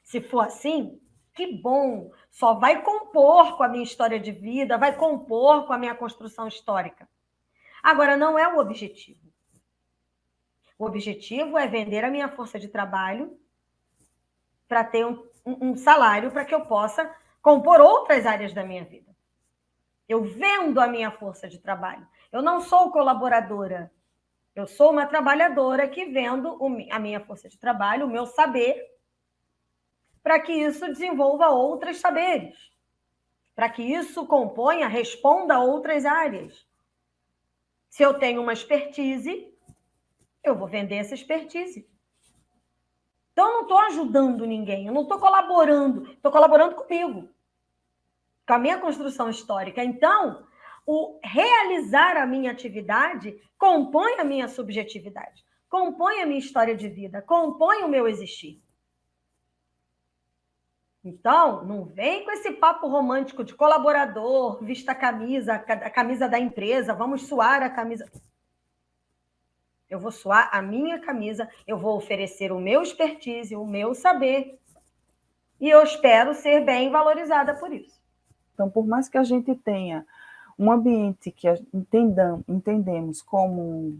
Se for assim, que bom, só vai compor com a minha história de vida, vai compor com a minha construção histórica. Agora, não é o objetivo. O objetivo é vender a minha força de trabalho para ter um salário para que eu possa compor outras áreas da minha vida. Eu vendo a minha força de trabalho. Eu não sou colaboradora. Eu sou uma trabalhadora que vendo a minha força de trabalho, o meu saber, para que isso desenvolva outros saberes. para que isso componha, responda a outras áreas. Se eu tenho uma expertise, eu vou vender essa expertise. Então, eu não estou ajudando ninguém, eu não estou colaborando comigo, com a minha construção histórica. Então, o realizar a minha atividade compõe a minha subjetividade, compõe a minha história de vida, compõe o meu existir. Então, não vem com esse papo romântico de colaborador, vista a camisa da empresa, vamos suar a camisa. Eu vou suar a minha camisa, eu vou oferecer o meu expertise, o meu saber, e eu espero ser bem valorizada por isso. Então, por mais que a gente tenha um ambiente que entendemos como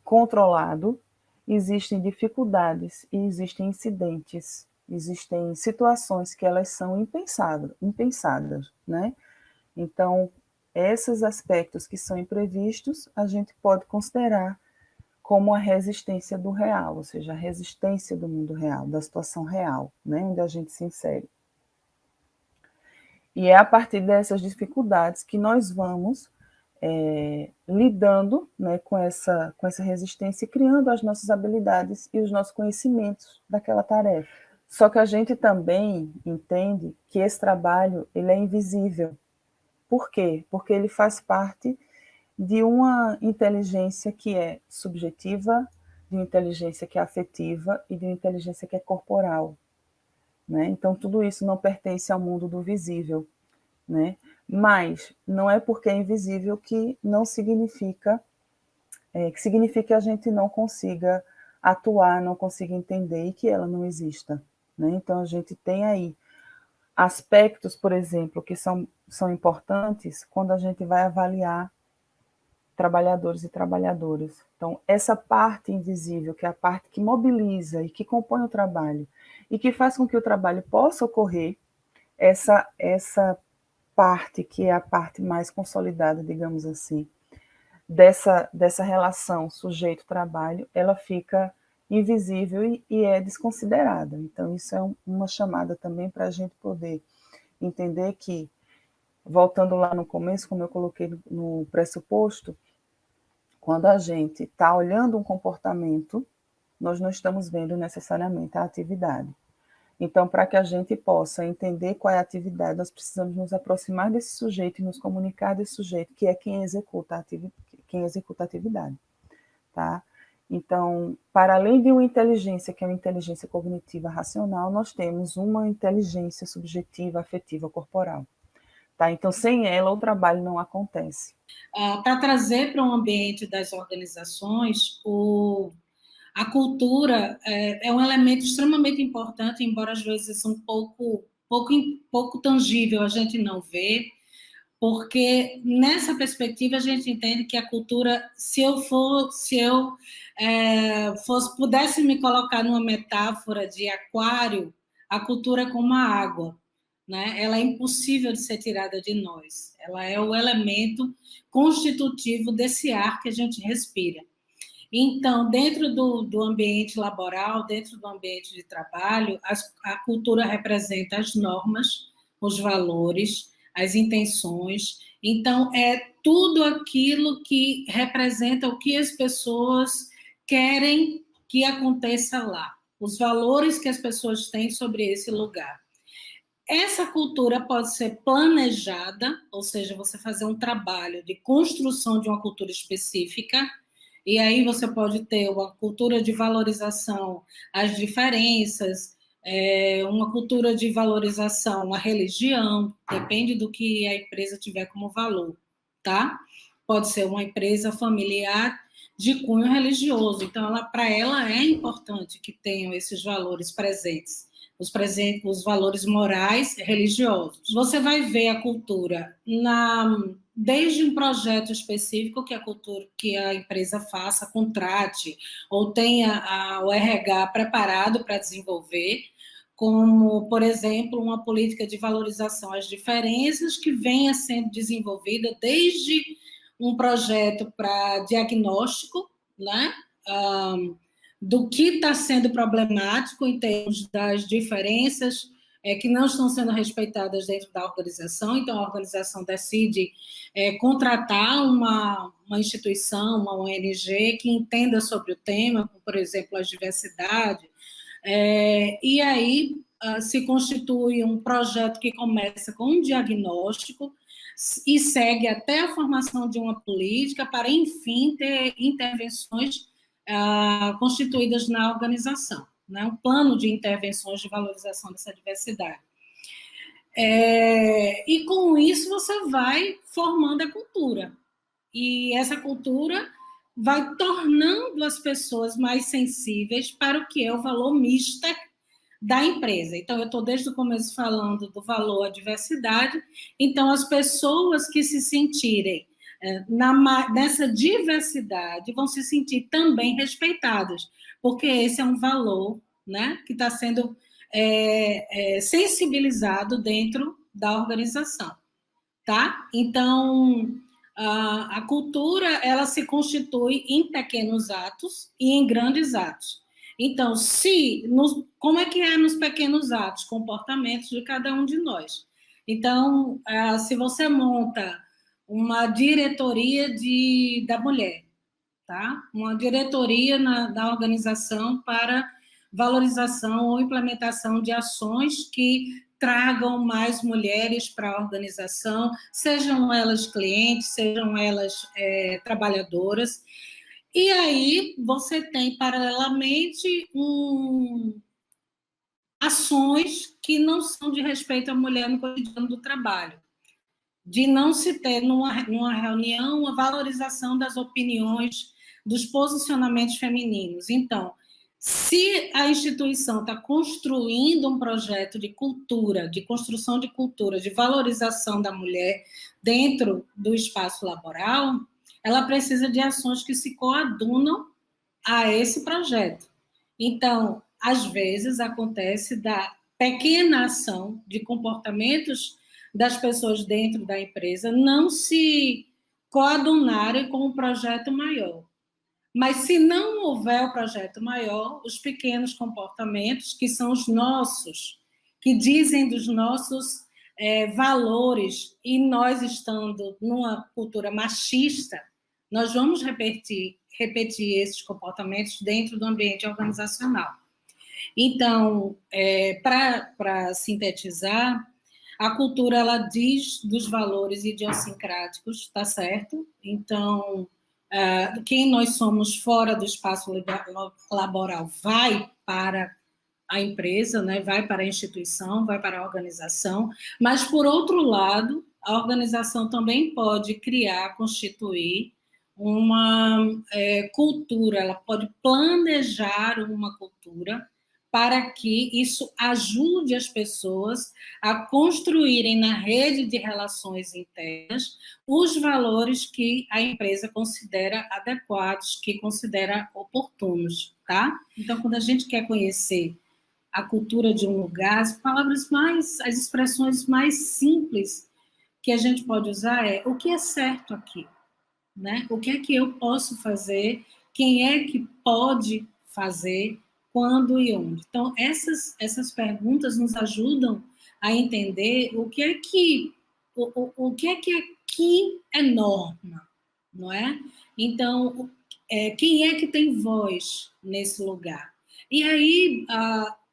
controlado, existem dificuldades e existem incidentes, existem situações que elas são impensadas, né? Então, esses aspectos que são imprevistos, a gente pode considerar como a resistência do real, ou seja, a resistência do mundo real, da situação real, né, onde a gente se insere. E é a partir dessas dificuldades que nós vamos lidando, né, com essa resistência e criando as nossas habilidades e os nossos conhecimentos daquela tarefa. Só que a gente também entende que esse trabalho ele é invisível. Por quê? Porque ele faz parte de uma inteligência que é subjetiva, de uma inteligência que é afetiva e de uma inteligência que é corporal, né? Então, tudo isso não pertence ao mundo do visível, né? Mas não é porque é invisível que não significa que significa que a gente não consiga atuar, não consiga entender e que ela não exista, né? Então, a gente tem aí aspectos, por exemplo, que são importantes quando a gente vai avaliar trabalhadores e trabalhadoras. Então, essa parte invisível, que é a parte que mobiliza e que compõe o trabalho, e que faz com que o trabalho possa ocorrer, essa parte que é a parte mais consolidada, digamos assim, dessa relação sujeito-trabalho, ela fica invisível e é desconsiderada. Então, isso é uma chamada também para a gente poder entender que, voltando lá no começo, como eu coloquei no pressuposto, quando a gente está olhando um comportamento, nós não estamos vendo necessariamente a atividade. Então, para que a gente possa entender qual é a atividade, nós precisamos nos aproximar desse sujeito e nos comunicar desse sujeito, que é quem executa a atividade. Tá? Então, para além de uma inteligência, que é uma inteligência cognitiva racional, nós temos uma inteligência subjetiva, afetiva, corporal. Tá? Então, sem ela, o trabalho não acontece. Para trazer para o ambiente das organizações, a cultura é um elemento extremamente importante, embora às vezes um pouco tangível, a gente não vê, porque nessa perspectiva a gente entende que a cultura, se eu pudesse me colocar numa metáfora de aquário, a cultura é como a água, né? Ela é impossível de ser tirada de nós, ela é o elemento constitutivo desse ar que a gente respira. Então, dentro do ambiente laboral, dentro do ambiente de trabalho, a cultura representa as normas, os valores, as intenções. Então, é tudo aquilo que representa o que as pessoas querem que aconteça lá, os valores que as pessoas têm sobre esse lugar. Essa cultura pode ser planejada, ou seja, você fazer um trabalho de construção de uma cultura específica, e aí você pode ter uma cultura de valorização às diferenças, uma cultura de valorização à religião, depende do que a empresa tiver como valor, tá? Pode ser uma empresa familiar de cunho religioso, então para ela é importante que tenham esses valores presentes, os valores morais religiosos. Você vai ver a cultura desde um projeto específico que a empresa faça, contrate, ou tenha o RH preparado para desenvolver, como, por exemplo, uma política de valorização às diferenças que venha sendo desenvolvida desde um projeto para diagnóstico, né? Do que está sendo problemático em termos das diferenças que não estão sendo respeitadas dentro da organização, então a organização decide contratar uma instituição, uma ONG que entenda sobre o tema, como, por exemplo, a diversidade, e aí se constitui um projeto que começa com um diagnóstico e segue até a formação de uma política para, enfim, ter intervenções constituídas na organização, né? Um plano de intervenções de valorização dessa diversidade. E com isso você vai formando a cultura, e essa cultura vai tornando as pessoas mais sensíveis para o que é o valor mister da empresa. Então, eu estou desde o começo falando do valor à diversidade, então as pessoas que se sentirem nessa diversidade vão se sentir também respeitadas, porque esse é um valor, né, que está sendo sensibilizado dentro da organização, tá? Então, a cultura, ela se constitui em pequenos atos e em grandes atos. Então, como é que é nos pequenos atos? Comportamentos de cada um de nós. Então, se você monta uma diretoria da mulher, tá? Uma diretoria da organização para valorização ou implementação de ações que tragam mais mulheres para a organização, sejam elas clientes, sejam elas trabalhadoras. E aí você tem, paralelamente, ações que não são de respeito à mulher no cotidiano do trabalho, de não se ter numa reunião a valorização das opiniões, dos posicionamentos femininos. Então, se a instituição está construindo um projeto de cultura, de construção de cultura, de valorização da mulher dentro do espaço laboral, ela precisa de ações que se coadunam a esse projeto. Então, às vezes, acontece da pequena ação de comportamentos das pessoas dentro da empresa não se coadunarem com um projeto maior. Mas, se não houver o projeto maior, os pequenos comportamentos, que são os nossos, que dizem dos nossos valores, e nós estando numa cultura machista, nós vamos repetir esses comportamentos dentro do ambiente organizacional. Então, para sintetizar, a cultura, ela diz dos valores idiosincráticos, tá certo? Então, quem nós somos fora do espaço laboral vai para a empresa, né? Vai para a instituição, vai para a organização, mas, por outro lado, a organização também pode criar, constituir uma cultura, ela pode planejar uma cultura para que isso ajude as pessoas a construírem na rede de relações internas os valores que a empresa considera adequados, que considera oportunos, tá? Então, quando a gente quer conhecer a cultura de um lugar, as expressões mais simples que a gente pode usar é: o que é certo aqui? Né? O que é que eu posso fazer? Quem é que pode fazer? Quando e onde? Então, essas perguntas nos ajudam a entender o que é que aqui é norma, não é? Então, quem é que tem voz nesse lugar? E aí,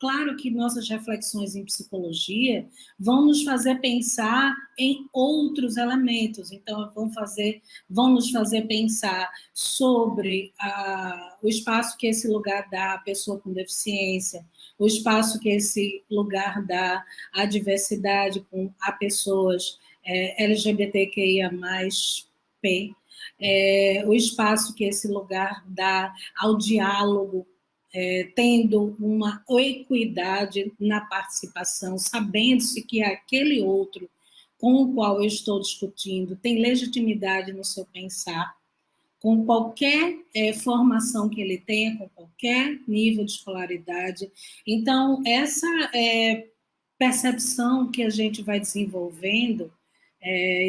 claro que nossas reflexões em psicologia vão nos fazer pensar em outros elementos. Então, vão nos fazer pensar sobre o espaço que esse lugar dá à pessoa com deficiência, o espaço que esse lugar dá à diversidade a pessoas LGBTQIA+, P, o espaço que esse lugar dá ao diálogo, tendo uma equidade na participação, sabendo-se que aquele outro com o qual eu estou discutindo tem legitimidade no seu pensar, com qualquer formação que ele tenha, com qualquer nível de escolaridade. Então, essa percepção que a gente vai desenvolvendo,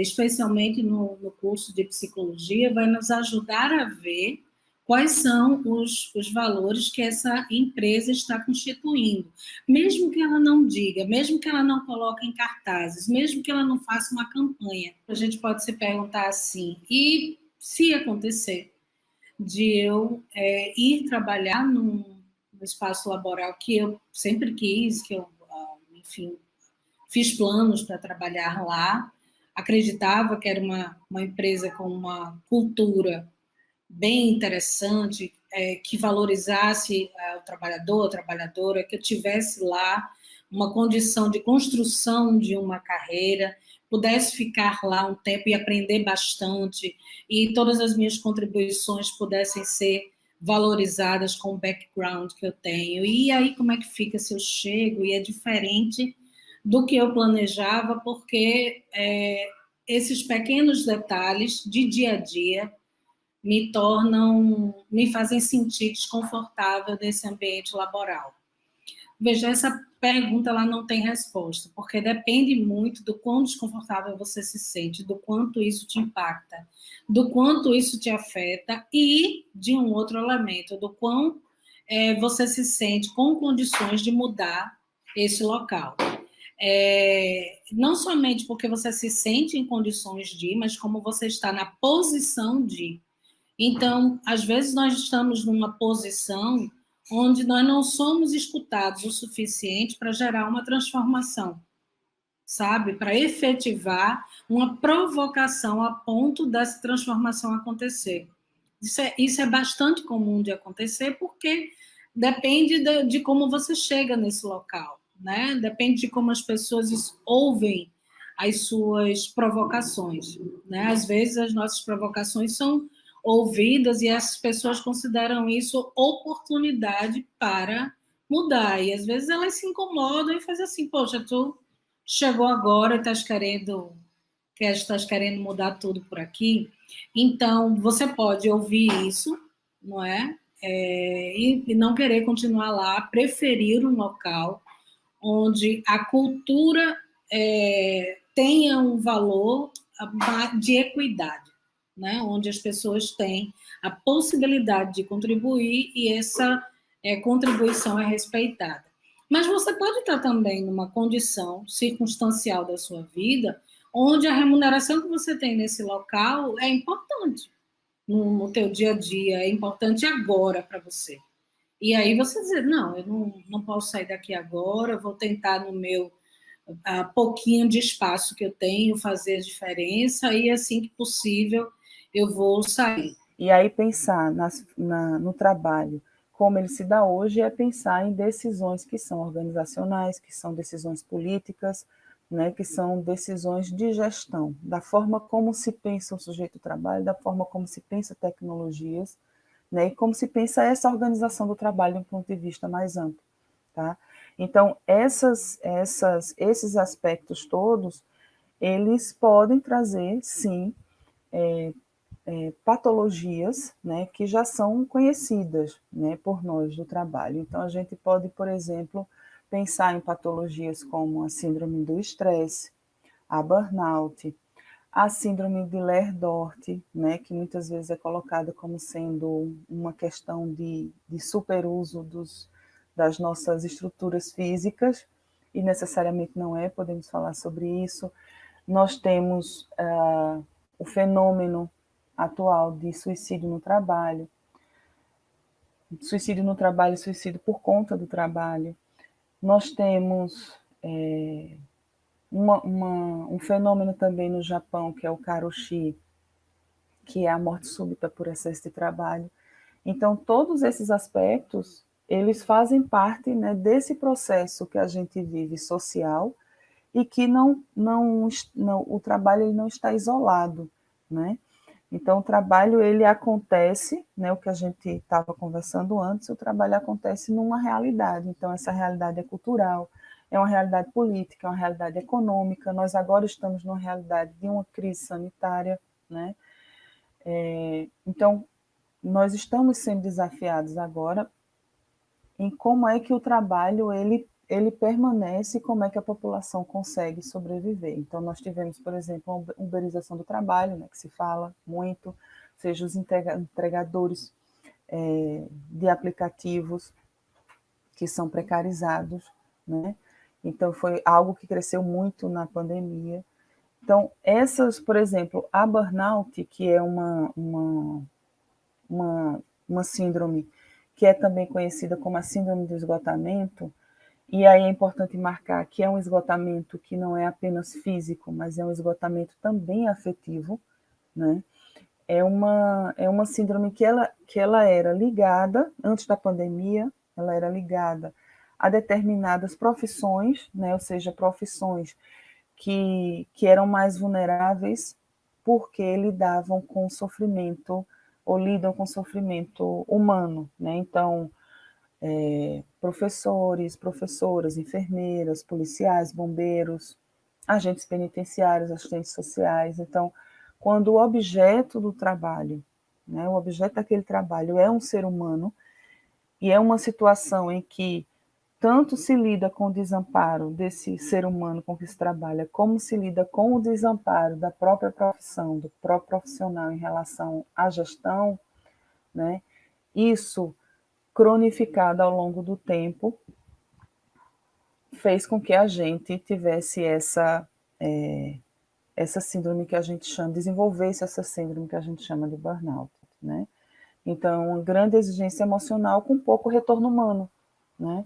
especialmente no curso de psicologia, vai nos ajudar a ver quais são os valores que essa empresa está constituindo. Mesmo que ela não diga, mesmo que ela não coloque em cartazes, mesmo que ela não faça uma campanha, a gente pode se perguntar assim, e se acontecer de eu ir trabalhar no espaço laboral que eu sempre quis, que eu, enfim, fiz planos para trabalhar lá, acreditava que era uma empresa com uma cultura bem interessante, que valorizasse o trabalhador, a trabalhadora, que eu tivesse lá uma condição de construção de uma carreira, pudesse ficar lá um tempo e aprender bastante, e todas as minhas contribuições pudessem ser valorizadas com o background que eu tenho. E aí, como é que fica se eu chego e é diferente do que eu planejava, porque esses pequenos detalhes de dia a dia me fazem sentir desconfortável nesse ambiente laboral. Veja, essa pergunta ela não tem resposta, porque depende muito do quão desconfortável você se sente, do quanto isso te impacta, do quanto isso te afeta e de um outro elemento, do quão você se sente com condições de mudar esse local. Não somente porque você se sente em condições de, mas como você está na posição de. Então, às vezes nós estamos numa posição onde nós não somos escutados o suficiente para gerar uma transformação, sabe? Para efetivar uma provocação a ponto dessa transformação acontecer. Isso é bastante comum de acontecer porque depende de como você chega nesse local, né? Depende de como as pessoas ouvem as suas provocações, né? Às vezes as nossas provocações são ouvidas e essas pessoas consideram isso oportunidade para mudar. E às vezes elas se incomodam e fazem assim, poxa, tu chegou agora e estás querendo mudar tudo por aqui. Então, você pode ouvir isso, não é? E não querer continuar lá, preferir um local onde a cultura tenha um valor de equidade, né? Onde as pessoas têm a possibilidade de contribuir e essa contribuição é respeitada. Mas você pode estar também numa condição circunstancial da sua vida onde a remuneração que você tem nesse local é importante no teu dia a dia, é importante agora para você. E aí você dizer, não, eu não posso sair daqui agora, vou tentar no meu pouquinho de espaço que eu tenho fazer a diferença e assim que possível eu vou sair. E aí pensar no trabalho, como ele se dá hoje, é pensar em decisões que são organizacionais, que são decisões políticas, né, que são decisões de gestão, da forma como se pensa o sujeito do trabalho, da forma como se pensa tecnologias, né, e como se pensa essa organização do trabalho de um ponto de vista mais amplo. Tá? Então, esses aspectos todos, eles podem trazer, sim, patologias, né, que já são conhecidas, né, por nós do trabalho. Então, a gente pode, por exemplo, pensar em patologias como a síndrome do estresse, a burnout, a síndrome de Ler-Dort, né, que muitas vezes é colocada como sendo uma questão de superuso das nossas estruturas físicas, e necessariamente não é, podemos falar sobre isso. Nós temos o fenômeno atual de suicídio no trabalho e suicídio por conta do trabalho. Nós temos um fenômeno também no Japão, que é o karoshi, que é a morte súbita por excesso de trabalho. Então, todos esses aspectos, eles fazem parte, né, desse processo que a gente vive social e que o trabalho ele não está isolado, né? Então, o trabalho, ele acontece, né, o que a gente estava conversando antes, o trabalho acontece numa realidade. Então, essa realidade é cultural, é uma realidade política, é uma realidade econômica. Nós agora estamos numa realidade de uma crise sanitária, né? Então, nós estamos sendo desafiados agora em como é que o trabalho ele permanece e como é que a população consegue sobreviver. Então, nós tivemos, por exemplo, a uberização do trabalho, né, que se fala muito, ou seja, os entregadores de aplicativos que são precarizados, né? Então, foi algo que cresceu muito na pandemia. Então, por exemplo, a burnout, que é uma síndrome que é também conhecida como a síndrome do esgotamento, e aí é importante marcar que é um esgotamento que não é apenas físico, mas é um esgotamento também afetivo, né? É uma síndrome que ela era ligada, antes da pandemia, ela era ligada a determinadas profissões, né? Ou seja, profissões que eram mais vulneráveis porque lidavam com sofrimento ou lidam com sofrimento humano, né? Então, professores, professoras, enfermeiras, policiais, bombeiros, agentes penitenciários, assistentes sociais. Então, quando o objeto do trabalho, né, o objeto daquele trabalho é um ser humano e é uma situação em que tanto se lida com o desamparo desse ser humano com que se trabalha, como se lida com o desamparo da própria profissão, do próprio profissional em relação à gestão, né? Isso, cronificado ao longo do tempo, fez com que a gente tivesse essa síndrome que a gente chama, desenvolvesse essa síndrome que a gente chama de burnout, né? Então, uma grande exigência emocional com pouco retorno humano, né?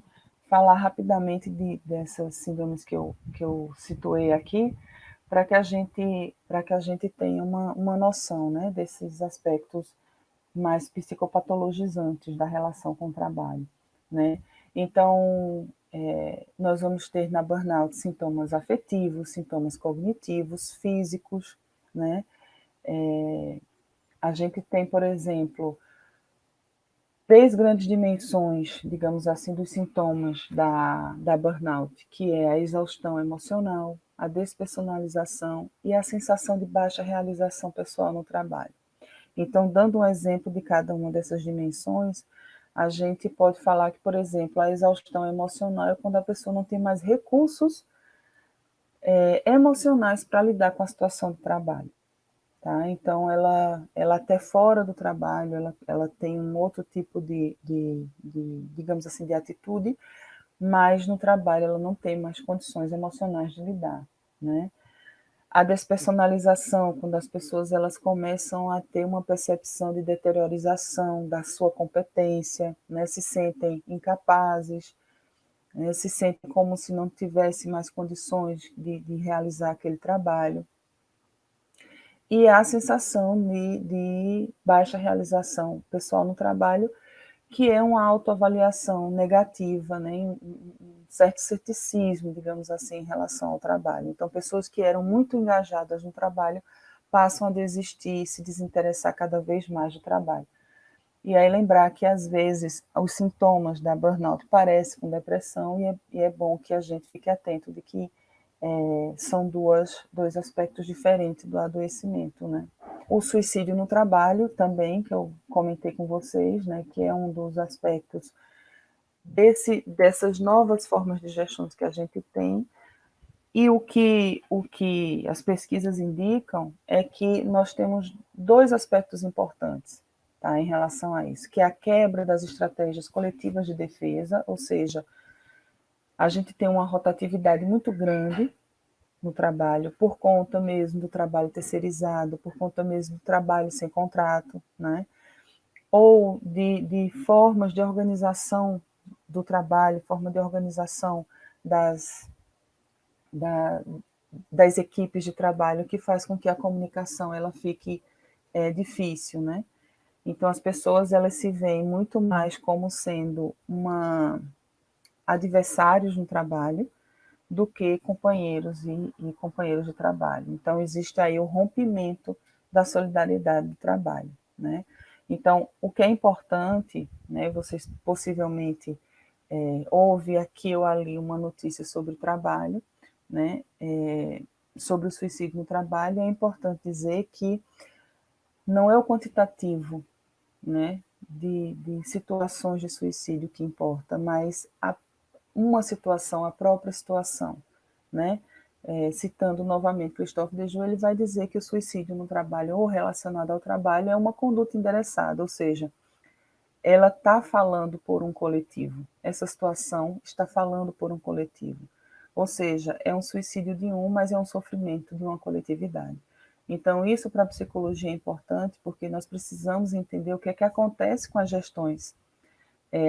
Falar rapidamente dessas síndromes que eu situei aqui, para que a gente tenha uma noção, né, desses aspectos mais psicopatologizantes da relação com o trabalho, né? Então, nós vamos ter na burnout sintomas afetivos, sintomas cognitivos, físicos, né? A gente tem, por exemplo, 3 grandes dimensões, digamos assim, dos sintomas da burnout, que é a exaustão emocional, a despersonalização e a sensação de baixa realização pessoal no trabalho. Então, dando um exemplo de cada uma dessas dimensões, a gente pode falar que, por exemplo, a exaustão emocional é quando a pessoa não tem mais recursos emocionais para lidar com a situação do trabalho. Tá? Então, ela até fora do trabalho, ela tem um outro tipo digamos assim, de atitude, mas no trabalho ela não tem mais condições emocionais de lidar, né? A despersonalização, quando as pessoas elas começam a ter uma percepção de deteriorização da sua competência, né? Se sentem incapazes, né? Se sentem como se não tivesse mais condições de realizar aquele trabalho. E a sensação de baixa realização pessoal no trabalho, que é uma autoavaliação negativa, né, um certo ceticismo, digamos assim, em relação ao trabalho. Então, pessoas que eram muito engajadas no trabalho passam a desistir, se desinteressar cada vez mais do trabalho. E aí lembrar que, às vezes, os sintomas da burnout parecem com depressão e é bom que a gente fique atento de que são dois aspectos diferentes do adoecimento, né? O suicídio no trabalho também, que eu comentei com vocês, né, que é um dos aspectos dessas novas formas de gestão que a gente tem, e o que as pesquisas indicam é que nós temos 2 aspectos importantes, tá, em relação a isso, que é a quebra das estratégias coletivas de defesa, ou seja, a gente tem uma rotatividade muito grande no trabalho, por conta mesmo do trabalho terceirizado, por conta mesmo do trabalho sem contrato, né? Ou de formas de organização do trabalho, forma de organização das equipes de trabalho, que faz com que a comunicação ela fique difícil, né? Então, as pessoas elas se veem muito mais como sendo adversários no trabalho, do que companheiros e companheiros de trabalho. Então, existe aí o rompimento da solidariedade do trabalho, né? Então, o que é importante, né, vocês possivelmente ouve aqui ou ali uma notícia sobre o trabalho, né, sobre o suicídio no trabalho, é importante dizer que não é o quantitativo, né, de situações de suicídio que importa, mas uma situação, a própria situação, né? Citando novamente Christophe Dejoux, ele vai dizer que o suicídio no trabalho ou relacionado ao trabalho é uma conduta endereçada, ou seja, ela está falando por um coletivo. Essa situação está falando por um coletivo. Ou seja, é um suicídio de um, mas é um sofrimento de uma coletividade. Então, isso para a psicologia é importante, porque nós precisamos entender o que é que acontece com as gestões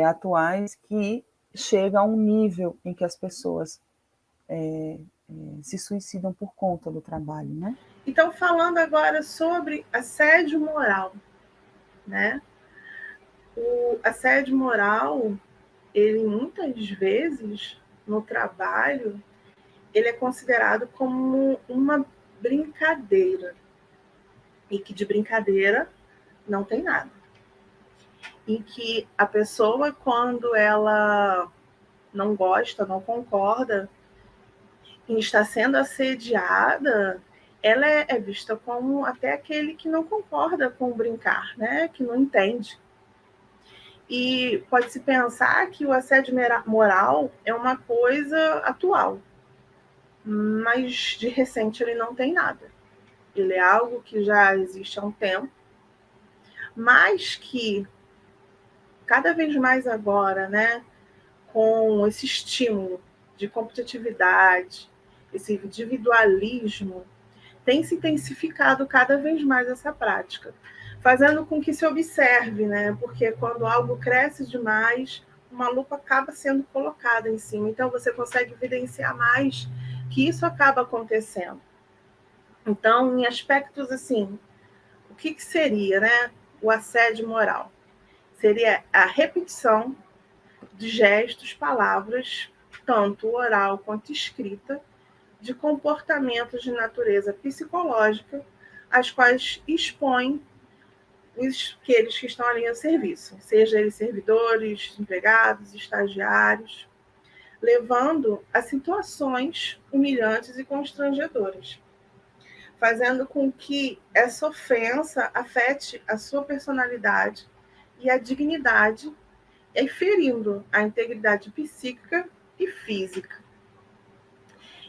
atuais que chega a um nível em que as pessoas se suicidam por conta do trabalho, né? Então, falando agora sobre assédio moral, né? O assédio moral, ele muitas vezes no trabalho, ele é considerado como uma brincadeira, e que de brincadeira não tem nada. Em que a pessoa, quando ela não gosta, não concorda em estar sendo assediada, ela é vista como até aquele que não concorda com o brincar, né? Que não entende. E pode-se pensar que o assédio moral é uma coisa atual, mas de recente ele não tem nada. Ele é algo que já existe há um tempo, mas que cada vez mais agora, né, com esse estímulo de competitividade, esse individualismo, tem se intensificado cada vez mais essa prática, fazendo com que se observe, né? Porque quando algo cresce demais, uma lupa acaba sendo colocada em cima. Então, você consegue evidenciar mais que isso acaba acontecendo. Então, em aspectos assim, o que seria, né? O assédio moral? Seria a repetição de gestos, palavras, tanto oral quanto escrita, de comportamentos de natureza psicológica, as quais expõem aqueles que estão ali a serviço, seja eles servidores, empregados, estagiários, levando a situações humilhantes e constrangedoras, fazendo com que essa ofensa afete a sua personalidade e a dignidade, e ferindo a integridade psíquica e física.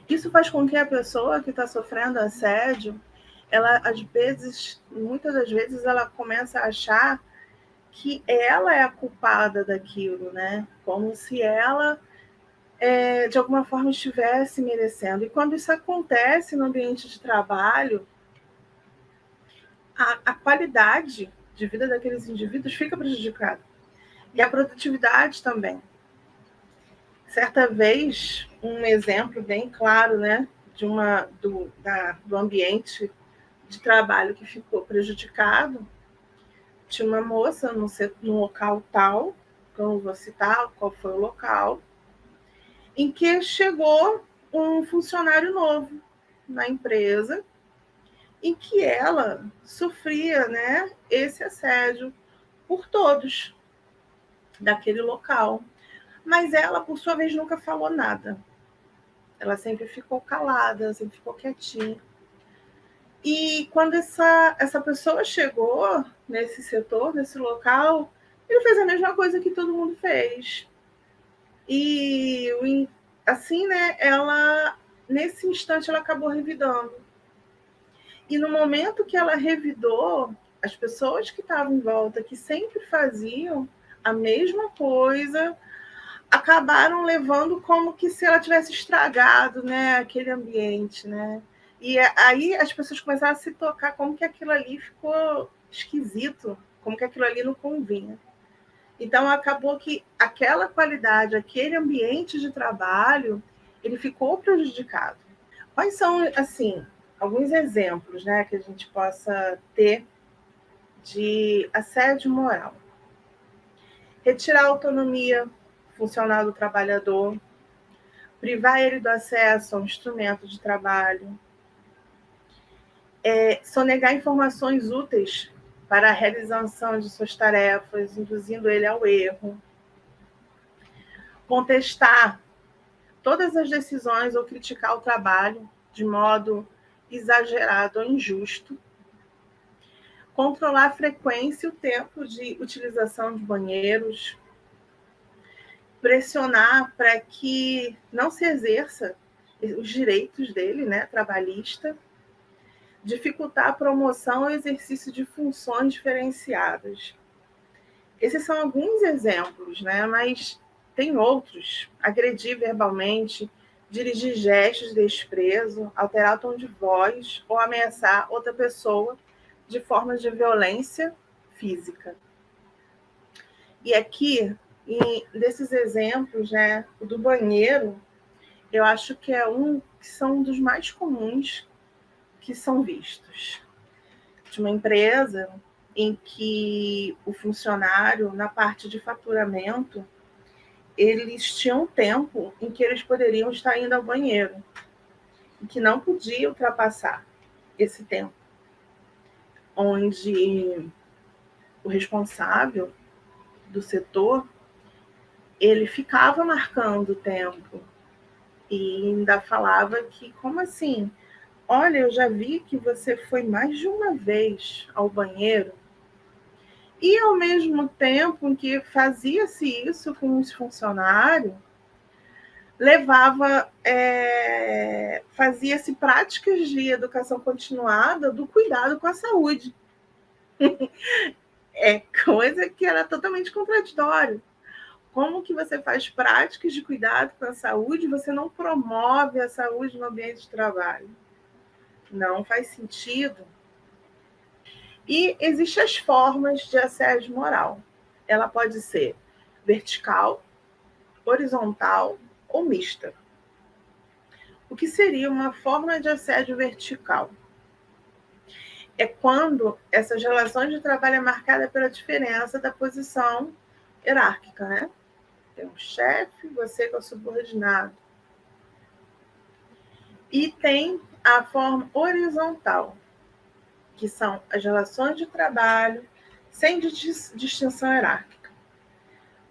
Isso faz com que a pessoa que está sofrendo assédio, ela, às vezes, muitas das vezes, ela começa a achar que ela é a culpada daquilo, né? Como se ela, de alguma forma, estivesse merecendo. E quando isso acontece no ambiente de trabalho, a qualidade de vida daqueles indivíduos fica prejudicada. E a produtividade também. Certa vez, um exemplo bem claro, né, do ambiente de trabalho que ficou prejudicado, tinha uma moça no local tal, que eu não vou citar qual foi o local, em que chegou um funcionário novo na empresa, em que ela sofria, né, esse assédio por todos daquele local. Mas ela, por sua vez, nunca falou nada. Ela sempre ficou calada, sempre ficou quietinha. E quando essa pessoa chegou nesse setor, nesse local, ele fez a mesma coisa que todo mundo fez. E assim, né, ela, nesse instante, ela acabou revidando. E no momento que ela revidou, as pessoas que estavam em volta, que sempre faziam a mesma coisa, acabaram levando como que se ela tivesse estragado, né, aquele ambiente, né? E aí as pessoas começaram a se tocar como que aquilo ali ficou esquisito, como que aquilo ali não convinha. Então acabou que aquela qualidade, aquele ambiente de trabalho, ele ficou prejudicado. Quais são, assim, alguns exemplos, né, que a gente possa ter de assédio moral? Retirar a autonomia funcional do trabalhador, privar ele do acesso a um instrumento de trabalho, sonegar informações úteis para a realização de suas tarefas, induzindo ele ao erro, contestar todas as decisões ou criticar o trabalho de modo exagerado ou injusto, controlar a frequência e o tempo de utilização de banheiros, pressionar para que não se exerça os direitos dele, né, trabalhista, dificultar a promoção e exercício de funções diferenciadas. Esses são alguns exemplos, né? Mas tem outros. Agredir verbalmente, dirigir gestos de desprezo, alterar o tom de voz ou ameaçar outra pessoa de formas de violência física. E aqui, desses exemplos, né, o do banheiro, eu acho que são um dos mais comuns que são vistos. De uma empresa em que o funcionário, na parte de faturamento, eles tinham tempo em que eles poderiam estar indo ao banheiro, e que não podia ultrapassar esse tempo, onde o responsável do setor, ele ficava marcando o tempo e ainda falava que, como assim? Olha, eu já vi que você foi mais de uma vez ao banheiro. E, ao mesmo tempo em que fazia-se isso com os funcionários, fazia-se práticas de educação continuada do cuidado com a saúde. É coisa que era totalmente contraditório. Como que você faz práticas de cuidado com a saúde e você não promove a saúde no ambiente de trabalho? Não faz sentido. E existem as formas de assédio moral. Ela pode ser vertical, horizontal ou mista. O que seria uma forma de assédio vertical? É quando essas relações de trabalho é marcada pela diferença da posição hierárquica, né? Tem um chefe, você que é o subordinado. E tem a forma horizontal, que são as relações de trabalho sem distinção hierárquica.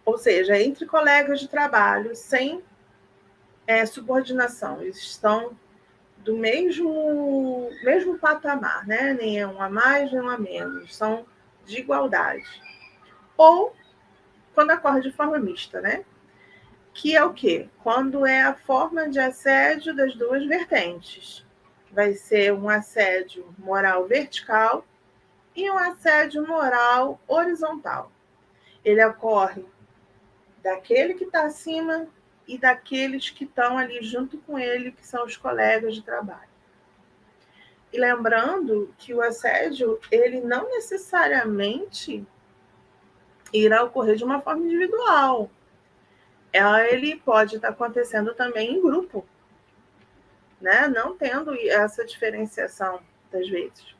Ou seja, entre colegas de trabalho, sem subordinação. Eles estão do mesmo patamar, né? Nem é um a mais, nem um a menos. São de igualdade. Ou quando ocorre de forma mista, né? Que é o quê? Quando é a forma de assédio das duas vertentes. Vai ser um assédio moral vertical e um assédio moral horizontal. Ele ocorre daquele que está acima e daqueles que estão ali junto com ele, que são os colegas de trabalho. E lembrando que o assédio, ele não necessariamente irá ocorrer de uma forma individual. Ele pode estar acontecendo também em grupo, né? Não tendo essa diferenciação das vezes.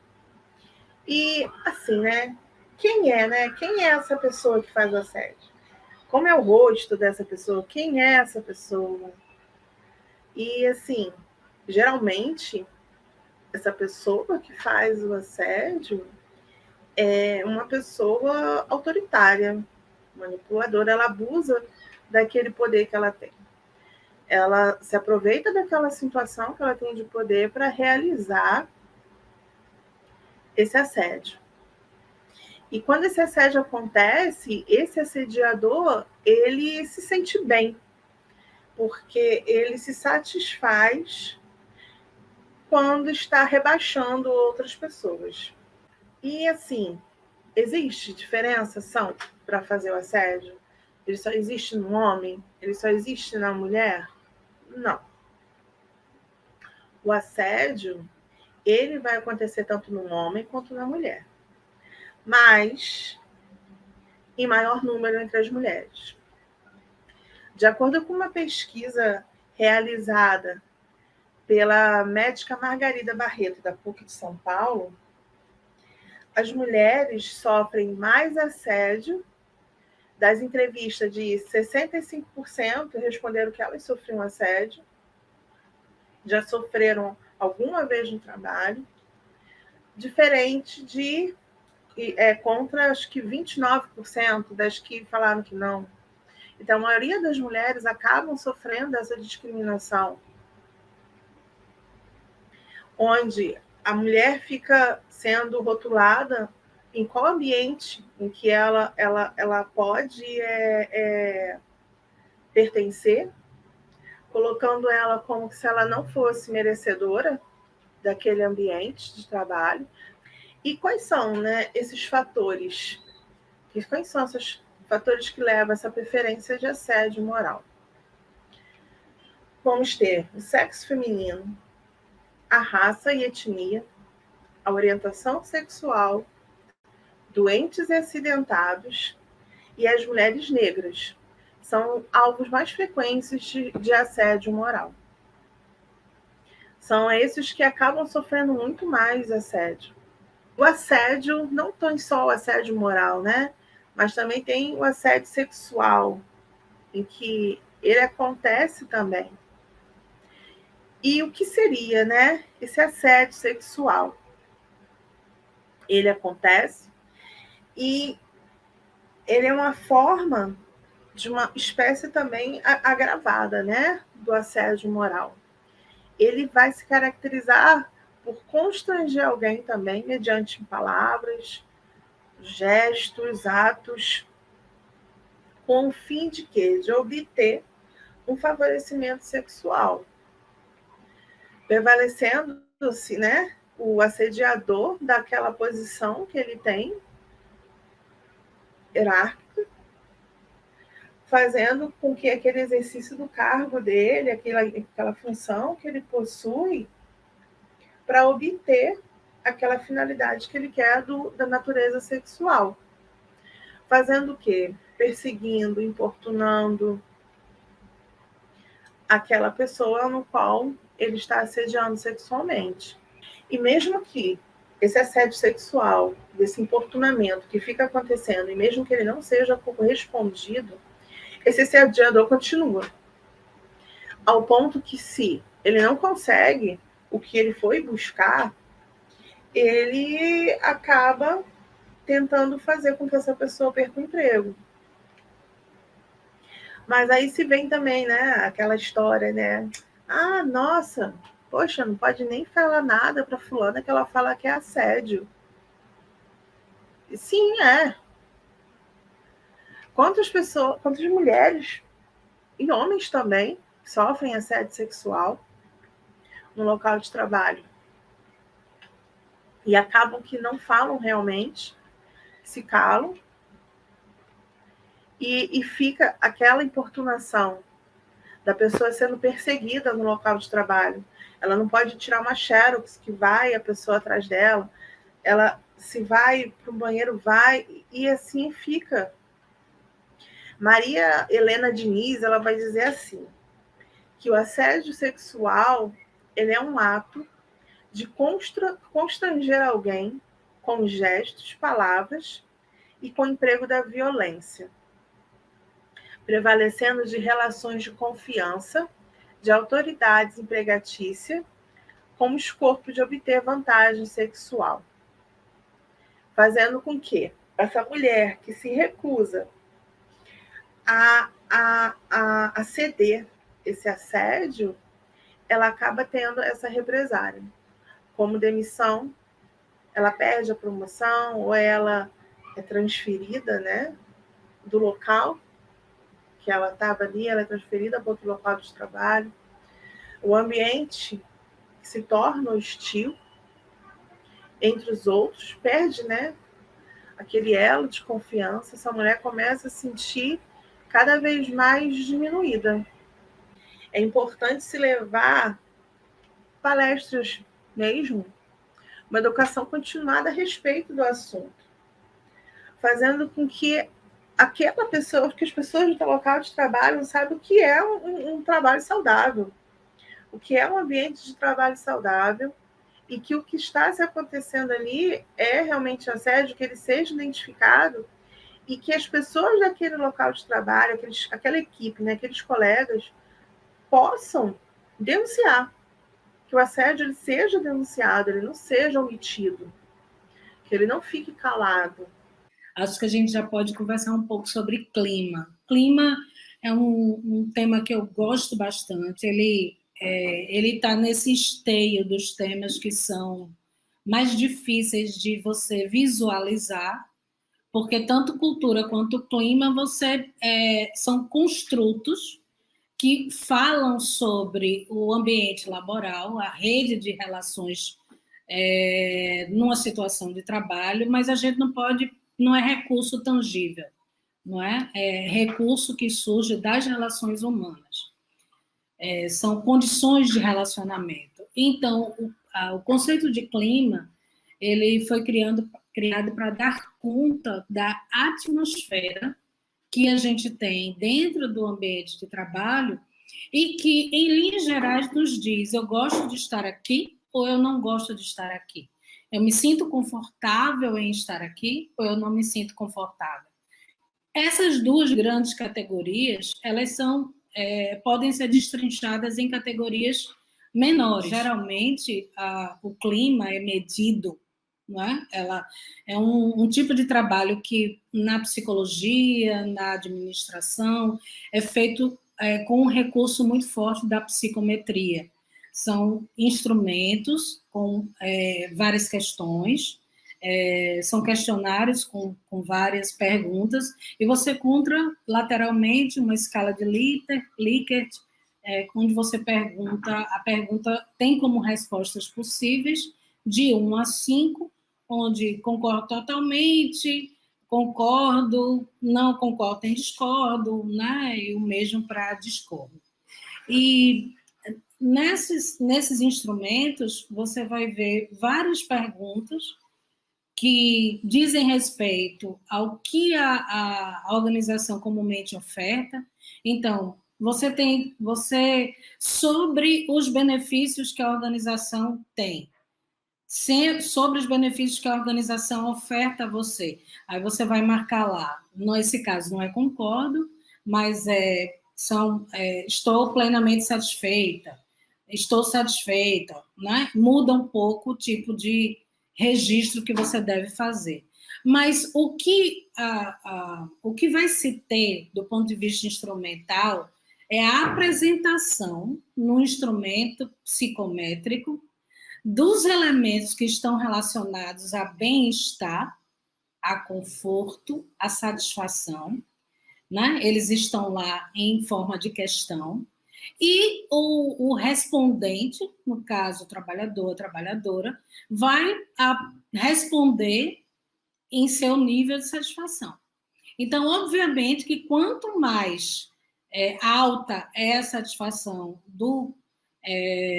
E assim, né? Quem é essa pessoa que faz o assédio? Como é o rosto dessa pessoa? Quem é essa pessoa? E assim, geralmente, essa pessoa que faz o assédio é uma pessoa autoritária, manipuladora. Ela abusa daquele poder que ela tem. Ela se aproveita daquela situação que ela tem de poder para realizar esse assédio. E quando esse assédio acontece, esse assediador, ele se sente bem, porque ele se satisfaz quando está rebaixando outras pessoas. E assim, existe diferenciação para fazer o assédio? Ele só existe no homem? Ele só existe na mulher? Não. O assédio, ele vai acontecer tanto no homem quanto na mulher. Mas em maior número entre as mulheres. De acordo com uma pesquisa realizada pela médica Margarida Barreto, da PUC de São Paulo, as mulheres sofrem mais assédio. Das entrevistas, de 65% responderam que elas sofriam assédio, já sofreram alguma vez no trabalho, diferente de contra acho que 29% das que falaram que não. Então, a maioria das mulheres acabam sofrendo essa discriminação, onde a mulher fica sendo rotulada em qual ambiente em que ela pode pertencer, colocando ela como se ela não fosse merecedora daquele ambiente de trabalho. E quais são, né, esses fatores Quais são esses fatores que levam a essa preferência de assédio moral? Vamos ter o sexo feminino, a raça e etnia, a orientação sexual, doentes e acidentados e as mulheres negras. São alvos mais frequentes de assédio moral. São esses que acabam sofrendo muito mais assédio. O assédio, não tem só o assédio moral, né? Mas também tem o assédio sexual, em que ele acontece também. E o que seria, né, esse assédio sexual? Ele acontece e ele é uma forma de uma espécie também agravada, né, do assédio moral. Ele vai se caracterizar por constranger alguém também, mediante palavras, gestos, atos, com o fim de quê? De obter um favorecimento sexual. Prevalecendo-se, né, o assediador daquela posição que ele tem, hierárquica, fazendo com que aquele exercício do cargo dele, aquela função que ele possui, para obter aquela finalidade que ele quer da natureza sexual. Fazendo o quê? Perseguindo, importunando aquela pessoa no qual ele está assediando sexualmente. E mesmo que esse assédio sexual, desse importunamento que fica acontecendo, e mesmo que ele não seja correspondido, esse assediador continua. Ao ponto que, se ele não consegue o que ele foi buscar, ele acaba tentando fazer com que essa pessoa perca o emprego. Mas aí se vem também, né, aquela história, né? Ah, nossa, poxa, não pode nem falar nada para fulana que ela fala que é assédio. E sim, é. Quantas mulheres e homens também sofrem assédio sexual no local de trabalho e acabam que não falam realmente, se calam, e fica aquela importunação da pessoa sendo perseguida no local de trabalho. Ela não pode tirar uma xerox que vai a pessoa atrás dela, ela se vai para o banheiro, vai, e assim fica. Maria Helena Diniz, ela vai dizer assim, que o assédio sexual, ele é um ato de constranger alguém com gestos, palavras e com o emprego da violência, prevalecendo de relações de confiança, de autoridades empregatícia, como escopo de obter vantagem sexual, fazendo com que essa mulher que se recusa a ceder esse assédio, ela acaba tendo essa represária, como demissão, ela perde a promoção ou ela é transferida, né, do local que ela estava ali, ela é transferida para outro local de trabalho. O ambiente se torna hostil entre os outros, perde, né, aquele elo de confiança, essa mulher começa a se sentir cada vez mais diminuída. É importante se levar palestras mesmo, uma educação continuada a respeito do assunto, fazendo com que aquela pessoa, que as pessoas do local de trabalho saibam o que é um trabalho saudável, o que é um ambiente de trabalho saudável, e que o que está se acontecendo ali é realmente assédio, que ele seja identificado e que as pessoas daquele local de trabalho, aquela equipe, né, aqueles colegas, possam denunciar, que o assédio ele seja denunciado, ele não seja omitido, que ele não fique calado. Acho que a gente já pode conversar um pouco sobre clima. Clima é um tema que eu gosto bastante. Ele está nesse esteio dos temas que são mais difíceis de você visualizar, porque tanto cultura quanto clima são construtos que falam sobre o ambiente laboral, a rede de relações numa situação de trabalho, mas a gente não pode não é recurso tangível, não é? É recurso que surge das relações humanas. São condições de relacionamento. Então, o conceito de clima, ele foi criado para dar conta da atmosfera que a gente tem dentro do ambiente de trabalho e que, em linhas gerais, nos diz: eu gosto de estar aqui ou eu não gosto de estar aqui. Eu me sinto confortável em estar aqui ou eu não me sinto confortável. Essas duas grandes categorias, elas podem ser destrinchadas em categorias menores. Geralmente, o clima é medido, não é? Ela é um tipo de trabalho que, na psicologia, na administração, é feito com um recurso muito forte da psicometria. São instrumentos com várias questões, são questionários com várias perguntas, e você encontra lateralmente uma escala de Likert, onde você a pergunta tem como respostas possíveis de 1 a 5, onde concordo totalmente, concordo, não concordo, tem discordo, né? E o mesmo para discordo. E nesses instrumentos, você vai ver várias perguntas que dizem respeito ao que a organização comumente oferta. Então, você sobre os benefícios que a organização tem, sobre os benefícios que a organização oferta a você. Aí você vai marcar lá, nesse caso não é concordo, mas estou plenamente satisfeita, estou satisfeita, né? Muda um pouco o tipo de registro que você deve fazer. Mas o que vai se ter do ponto de vista instrumental é a apresentação no instrumento psicométrico dos elementos que estão relacionados a bem-estar, a conforto, a satisfação, né? Eles estão lá em forma de questão, e o respondente, no caso o trabalhador, a trabalhadora, vai responder em seu nível de satisfação. Então, obviamente que quanto mais alta é a satisfação do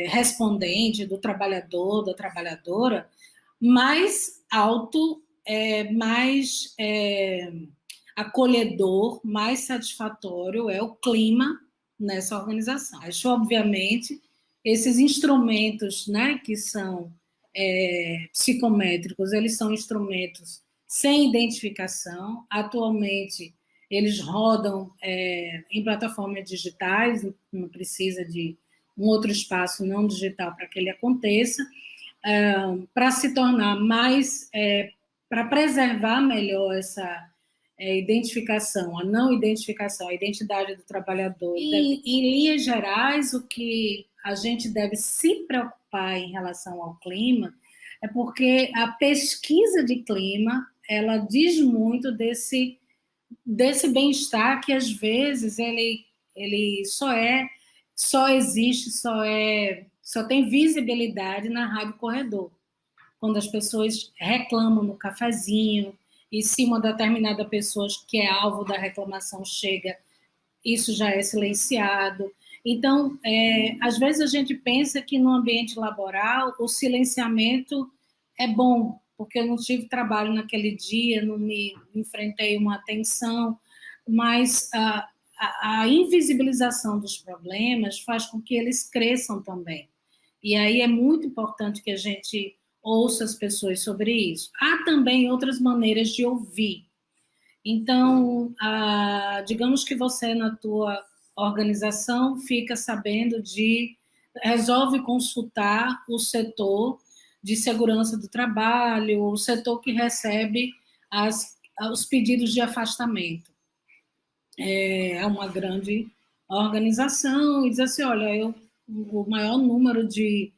respondente, do trabalhador, da trabalhadora, mais alto, mais acolhedor, mais satisfatório é o clima nessa organização. Acho, obviamente, esses instrumentos, né, que são psicométricos, eles são instrumentos sem identificação. Atualmente, eles rodam em plataformas digitais, não precisa de um outro espaço não digital para que ele aconteça, para se tornar mais, para preservar melhor essa identificação, a não identificação, a identidade do trabalhador. E, em linhas gerais, o que a gente deve se preocupar em relação ao clima é porque a pesquisa de clima, ela diz muito desse bem-estar que, às vezes, ele só existe, só tem visibilidade na rádio corredor. Quando as pessoas reclamam no cafezinho, e se uma determinada pessoa que é alvo da reclamação chega, isso já é silenciado. Então, às vezes a gente pensa que no ambiente laboral o silenciamento é bom, porque eu não tive trabalho naquele dia, não me enfrentei uma tensão, mas a invisibilização dos problemas faz com que eles cresçam também. E aí é muito importante que a gente ouça as pessoas sobre isso. Há também outras maneiras de ouvir. Então, digamos que você, na tua organização, fica sabendo resolve consultar o setor de segurança do trabalho, o setor que recebe os pedidos de afastamento. É uma grande organização, e diz assim, olha, o maior número de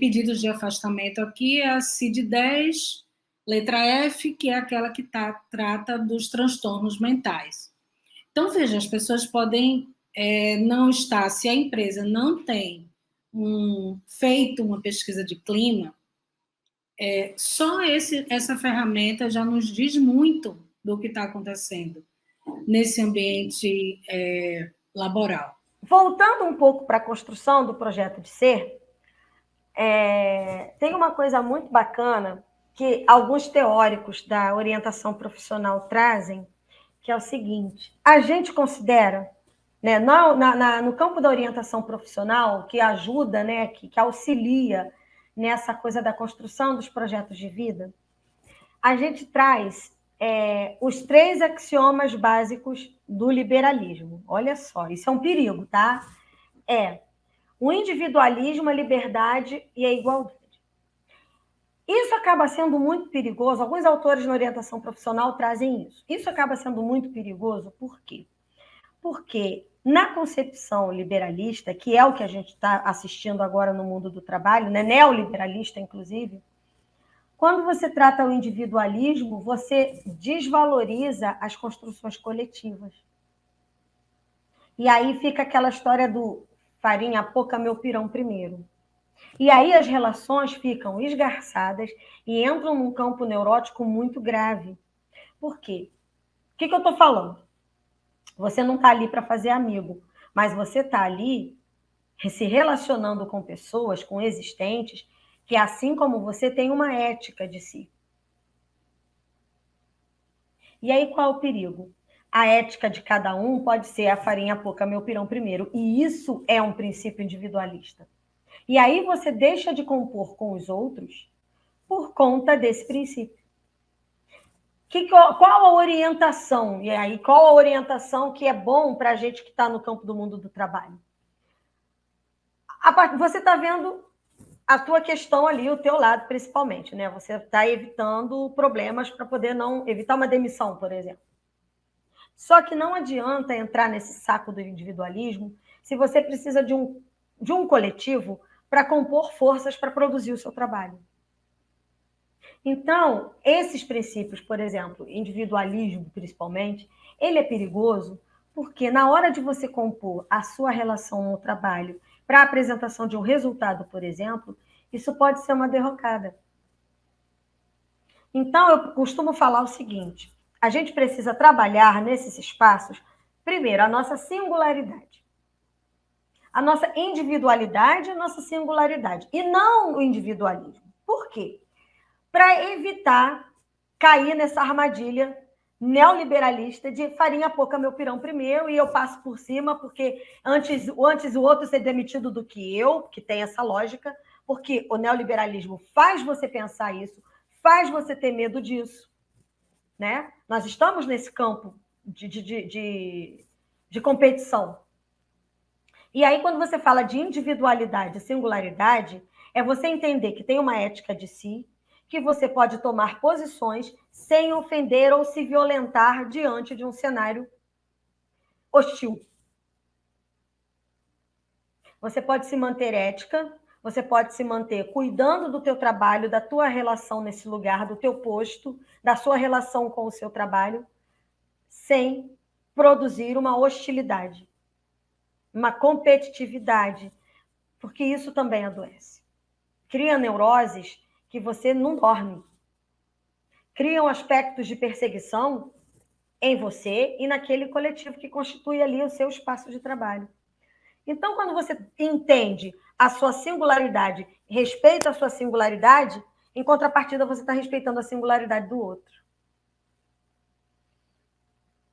pedidos de afastamento aqui é a CID-10, letra F, que é aquela que trata dos transtornos mentais. Então, veja, as pessoas podem não estar, se a empresa não tem feito uma pesquisa de clima, Só essa ferramenta já nos diz muito do que está acontecendo nesse ambiente laboral. Voltando um pouco para a construção do projeto de ser, tem uma coisa muito bacana que alguns teóricos da orientação profissional trazem, que é o seguinte: a gente considera, né, no campo da orientação profissional, que ajuda, né, que auxilia nessa coisa da construção dos projetos de vida, a gente traz os 3 axiomas básicos do liberalismo. Olha só, isso é um perigo, tá? O individualismo, a liberdade e a igualdade. Isso acaba sendo muito perigoso. Alguns autores na orientação profissional trazem isso. Isso acaba sendo muito perigoso, por quê? Porque na concepção liberalista, que é o que a gente está assistindo agora no mundo do trabalho, né, neoliberalista, inclusive, quando você trata o individualismo, você desvaloriza as construções coletivas. E aí fica aquela história do farinha pouca, meu pirão primeiro. E aí as relações ficam esgarçadas e entram num campo neurótico muito grave. Por quê? O que eu estou falando? Você não está ali para fazer amigo, mas você está ali se relacionando com pessoas, com existentes, que assim como você tem uma ética de si. E aí qual é o perigo? A ética de cada um pode ser a farinha pouca, meu pirão primeiro. E isso é um princípio individualista. E aí você deixa de compor com os outros por conta desse princípio. Qual a orientação? E aí, qual a orientação que é bom para a gente que está no campo do mundo do trabalho? Você está vendo a tua questão ali, o teu lado principalmente, né? Você está evitando problemas para poder não evitar uma demissão, por exemplo. Só que não adianta entrar nesse saco do individualismo se você precisa de um coletivo para compor forças para produzir o seu trabalho. Então, esses princípios, por exemplo, individualismo principalmente, ele é perigoso porque na hora de você compor a sua relação no trabalho para a apresentação de um resultado, por exemplo, isso pode ser uma derrocada. Então, eu costumo falar o seguinte: a gente precisa trabalhar nesses espaços, primeiro, a nossa singularidade. A nossa individualidade e a nossa singularidade. E não o individualismo. Por quê? Para evitar cair nessa armadilha neoliberalista de farinha pouca, meu pirão primeiro, e eu passo por cima, porque antes o outro ser demitido do que eu, que tem essa lógica, porque o neoliberalismo faz você pensar isso, faz você ter medo disso. Né? Nós estamos nesse campo de competição. E aí, quando você fala de individualidade e singularidade, é você entender que tem uma ética de si, que você pode tomar posições sem ofender ou se violentar diante de um cenário hostil. Você pode se manter ética, você pode se manter cuidando do teu trabalho, da tua relação nesse lugar, do teu posto, da sua relação com o seu trabalho, sem produzir uma hostilidade, uma competitividade, porque isso também adoece. Cria neuroses que você não dorme. Criam aspectos de perseguição em você e naquele coletivo que constitui ali o seu espaço de trabalho. Então, quando você entende a sua singularidade, respeita a sua singularidade, em contrapartida, você está respeitando a singularidade do outro.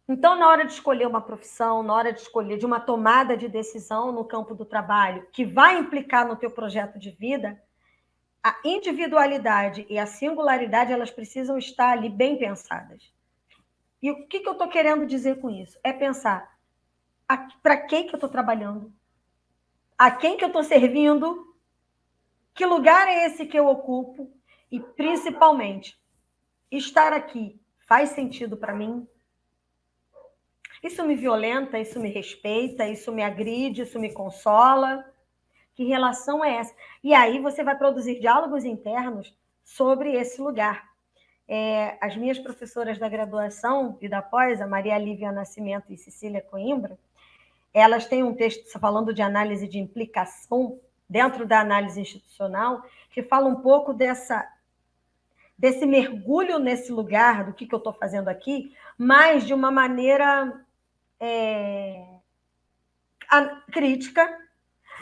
Então, na hora de escolher uma profissão, na hora de escolher de uma tomada de decisão no campo do trabalho, que vai implicar no teu projeto de vida, a individualidade e a singularidade, elas precisam estar ali bem pensadas. E o que eu estou querendo dizer com isso? É pensar para quem que eu estou trabalhando, a quem que eu estou servindo, que lugar é esse que eu ocupo e, principalmente, estar aqui faz sentido para mim? Isso me violenta, isso me respeita, isso me agride, isso me consola? Que relação é essa? E aí você vai produzir diálogos internos sobre esse lugar. As minhas professoras da graduação e da pós, a Maria Lívia Nascimento e Cecília Coimbra, elas têm um texto falando de análise de implicação dentro da análise institucional, que fala um pouco dessa desse mergulho nesse lugar, do que eu estou fazendo aqui, mas de uma maneira crítica.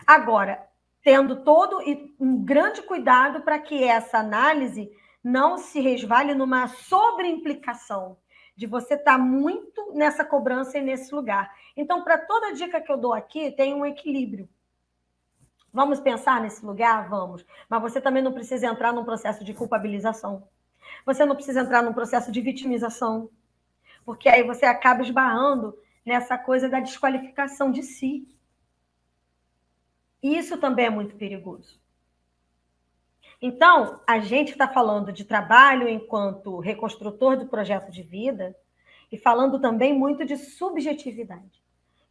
Agora, tendo todo um grande cuidado para que essa análise não se resvale numa sobreimplicação, de você estar muito nessa cobrança e nesse lugar. Então, para toda dica que eu dou aqui, tem um equilíbrio. Vamos pensar nesse lugar? Vamos. Mas você também não precisa entrar num processo de culpabilização. Você não precisa entrar num processo de vitimização, porque aí você acaba esbarrando nessa coisa da desqualificação de si. E isso também é muito perigoso. Então, a gente está falando de trabalho enquanto reconstrutor do projeto de vida e falando também muito de subjetividade,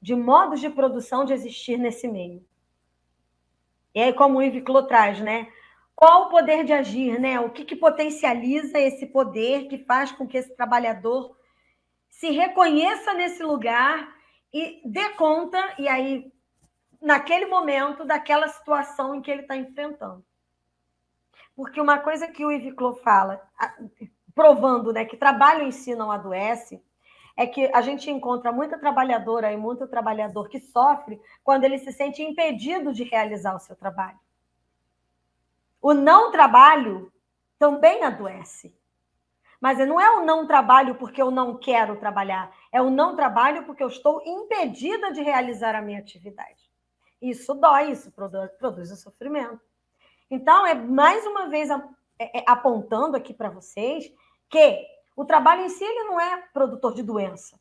de modos de produção de existir nesse meio. E aí, como o Yves Clot traz, né? Qual o poder de agir, né? O que potencializa esse poder que faz com que esse trabalhador se reconheça nesse lugar e dê conta, e aí, naquele momento, daquela situação em que ele está enfrentando. Porque uma coisa que o Yves Clot fala, provando, né, que trabalho em si não adoece, é que a gente encontra muita trabalhadora e muito trabalhador que sofre quando ele se sente impedido de realizar o seu trabalho. O não trabalho também adoece. Mas não é o não trabalho porque eu não quero trabalhar, é o não trabalho porque eu estou impedida de realizar a minha atividade. Isso dói, isso produz o sofrimento. Então, é mais uma vez apontando aqui para vocês que o trabalho em si ele não é produtor de doença.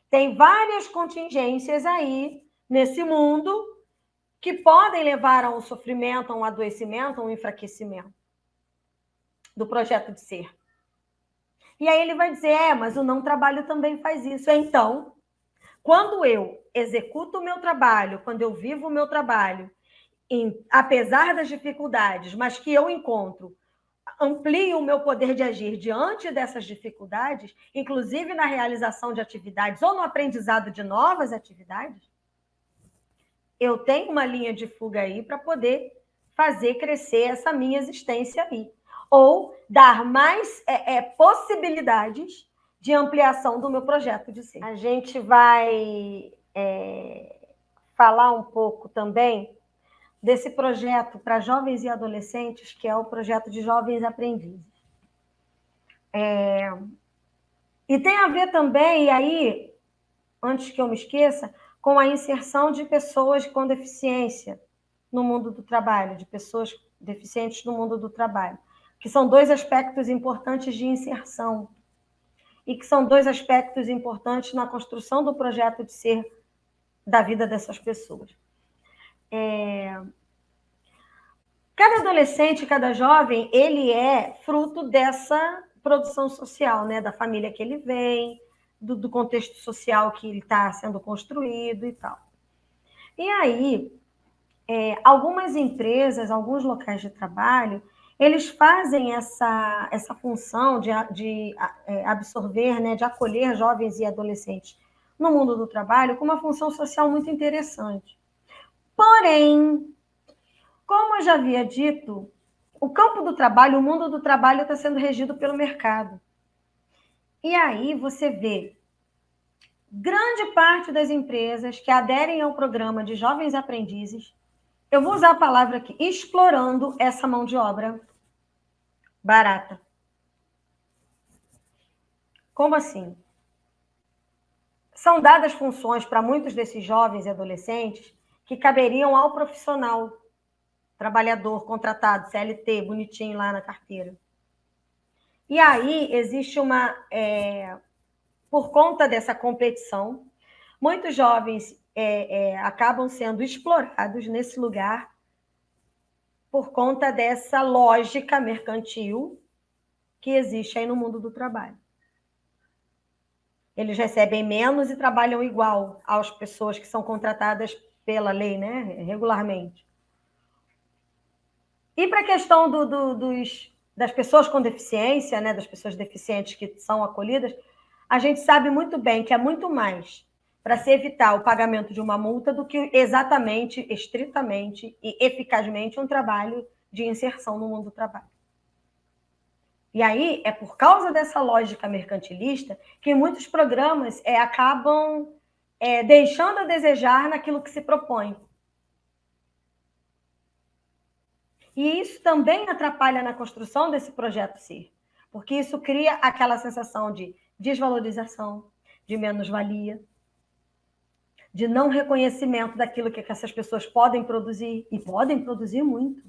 Tem várias contingências aí nesse mundo que podem levar a um sofrimento, a um adoecimento, a um enfraquecimento do projeto de ser. E aí ele vai dizer, mas o não trabalho também faz isso. Então, quando eu executo o meu trabalho, quando eu vivo o meu trabalho, apesar das dificuldades, mas que eu encontro, amplio o meu poder de agir diante dessas dificuldades, inclusive na realização de atividades ou no aprendizado de novas atividades, eu tenho uma linha de fuga aí para poder fazer crescer essa minha existência aí. Ou dar mais possibilidades de ampliação do meu projeto de ser. A gente vai falar um pouco também desse projeto para jovens e adolescentes, que é o projeto de Jovens Aprendizes. E tem a ver também, e aí, antes que eu me esqueça, com a inserção de pessoas com deficiência no mundo do trabalho, de pessoas deficientes no mundo do trabalho, que são dois aspectos importantes de inserção e que são dois aspectos importantes na construção do projeto de ser da vida dessas pessoas. Cada adolescente, cada jovem, ele é fruto dessa produção social, né? Da família que ele vem, do contexto social que ele está sendo construído e tal. E aí, algumas empresas, alguns locais de trabalho, eles fazem essa função de absorver, né, de acolher jovens e adolescentes no mundo do trabalho com uma função social muito interessante. Porém, como eu já havia dito, o campo do trabalho, o mundo do trabalho está sendo regido pelo mercado. E aí você vê grande parte das empresas que aderem ao programa de jovens aprendizes, eu vou usar a palavra aqui, explorando essa mão de obra barata. Como assim? São dadas funções para muitos desses jovens e adolescentes que caberiam ao profissional, trabalhador, contratado, CLT, bonitinho lá na carteira. E aí existe por conta dessa competição, muitos jovens acabam sendo explorados nesse lugar por conta dessa lógica mercantil que existe aí no mundo do trabalho. Eles recebem menos e trabalham igual às pessoas que são contratadas pela lei, né, regularmente. E para a questão das pessoas com deficiência, né, das pessoas deficientes que são acolhidas, a gente sabe muito bem que é muito mais para se evitar o pagamento de uma multa do que exatamente, estritamente e eficazmente um trabalho de inserção no mundo do trabalho. E aí, é por causa dessa lógica mercantilista que muitos programas acabam deixando a desejar naquilo que se propõe. E isso também atrapalha na construção desse projeto ser, porque isso cria aquela sensação de desvalorização, de menos-valia, de não reconhecimento daquilo que essas pessoas podem produzir, e podem produzir muito.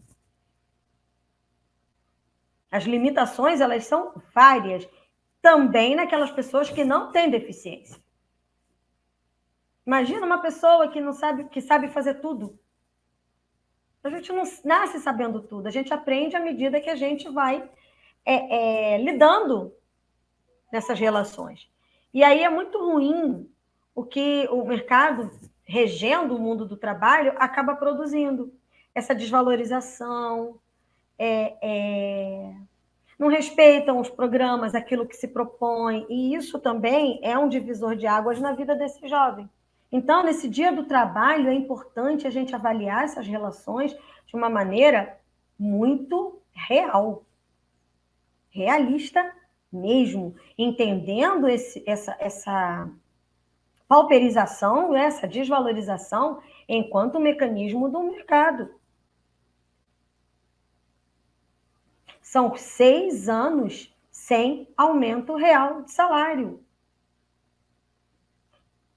As limitações, elas são várias, também naquelas pessoas que não têm deficiência. Imagina uma pessoa que não sabe, que sabe fazer tudo. A gente não nasce sabendo tudo, a gente aprende à medida que a gente vai lidando nessas relações. E aí é muito ruim o que o mercado, regendo o mundo do trabalho, acaba produzindo. Essa desvalorização, não respeitam os programas, aquilo que se propõe, e isso também é um divisor de águas na vida desse jovem. Então, nesse dia do trabalho, é importante a gente avaliar essas relações de uma maneira muito real, realista mesmo, entendendo essa pauperização, essa desvalorização enquanto mecanismo do mercado. São 6 anos sem aumento real de salário.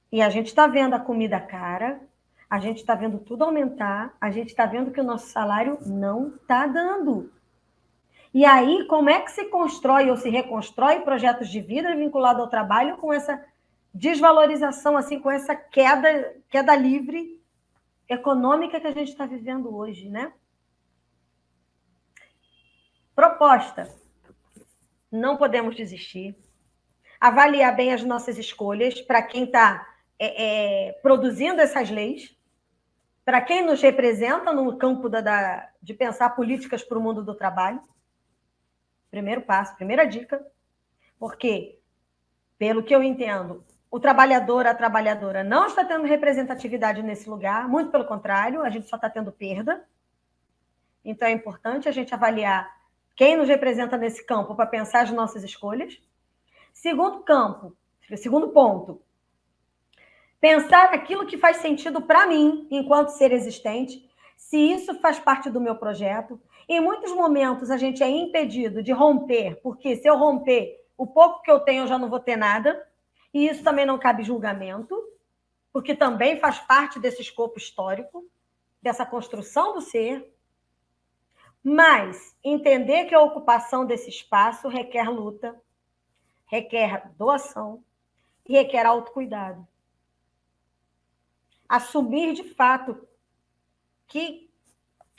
E a gente está vendo a comida cara, a gente está vendo tudo aumentar, a gente está vendo que o nosso salário não está dando. E aí, como é que se constrói ou se reconstrói projetos de vida vinculados ao trabalho com essa desvalorização, assim, com essa queda livre econômica que a gente está vivendo hoje, né? Proposta. Não podemos desistir. Avaliar bem as nossas escolhas para quem está produzindo essas leis, para quem nos representa no campo de pensar políticas para o mundo do trabalho. Primeiro passo, primeira dica, porque, pelo que eu entendo, o trabalhador, a trabalhadora não está tendo representatividade nesse lugar, muito pelo contrário, a gente só está tendo perda. Então, é importante a gente avaliar quem nos representa nesse campo para pensar as nossas escolhas. Segundo ponto, pensar aquilo que faz sentido para mim, enquanto ser existente, se isso faz parte do meu projeto. Em muitos momentos, a gente é impedido de romper, porque se eu romper, o pouco que eu tenho, eu já não vou ter nada, e isso também não cabe julgamento, porque também faz parte desse escopo histórico, dessa construção do ser. Mas entender que a ocupação desse espaço requer luta, requer doação e requer autocuidado. Assumir de fato que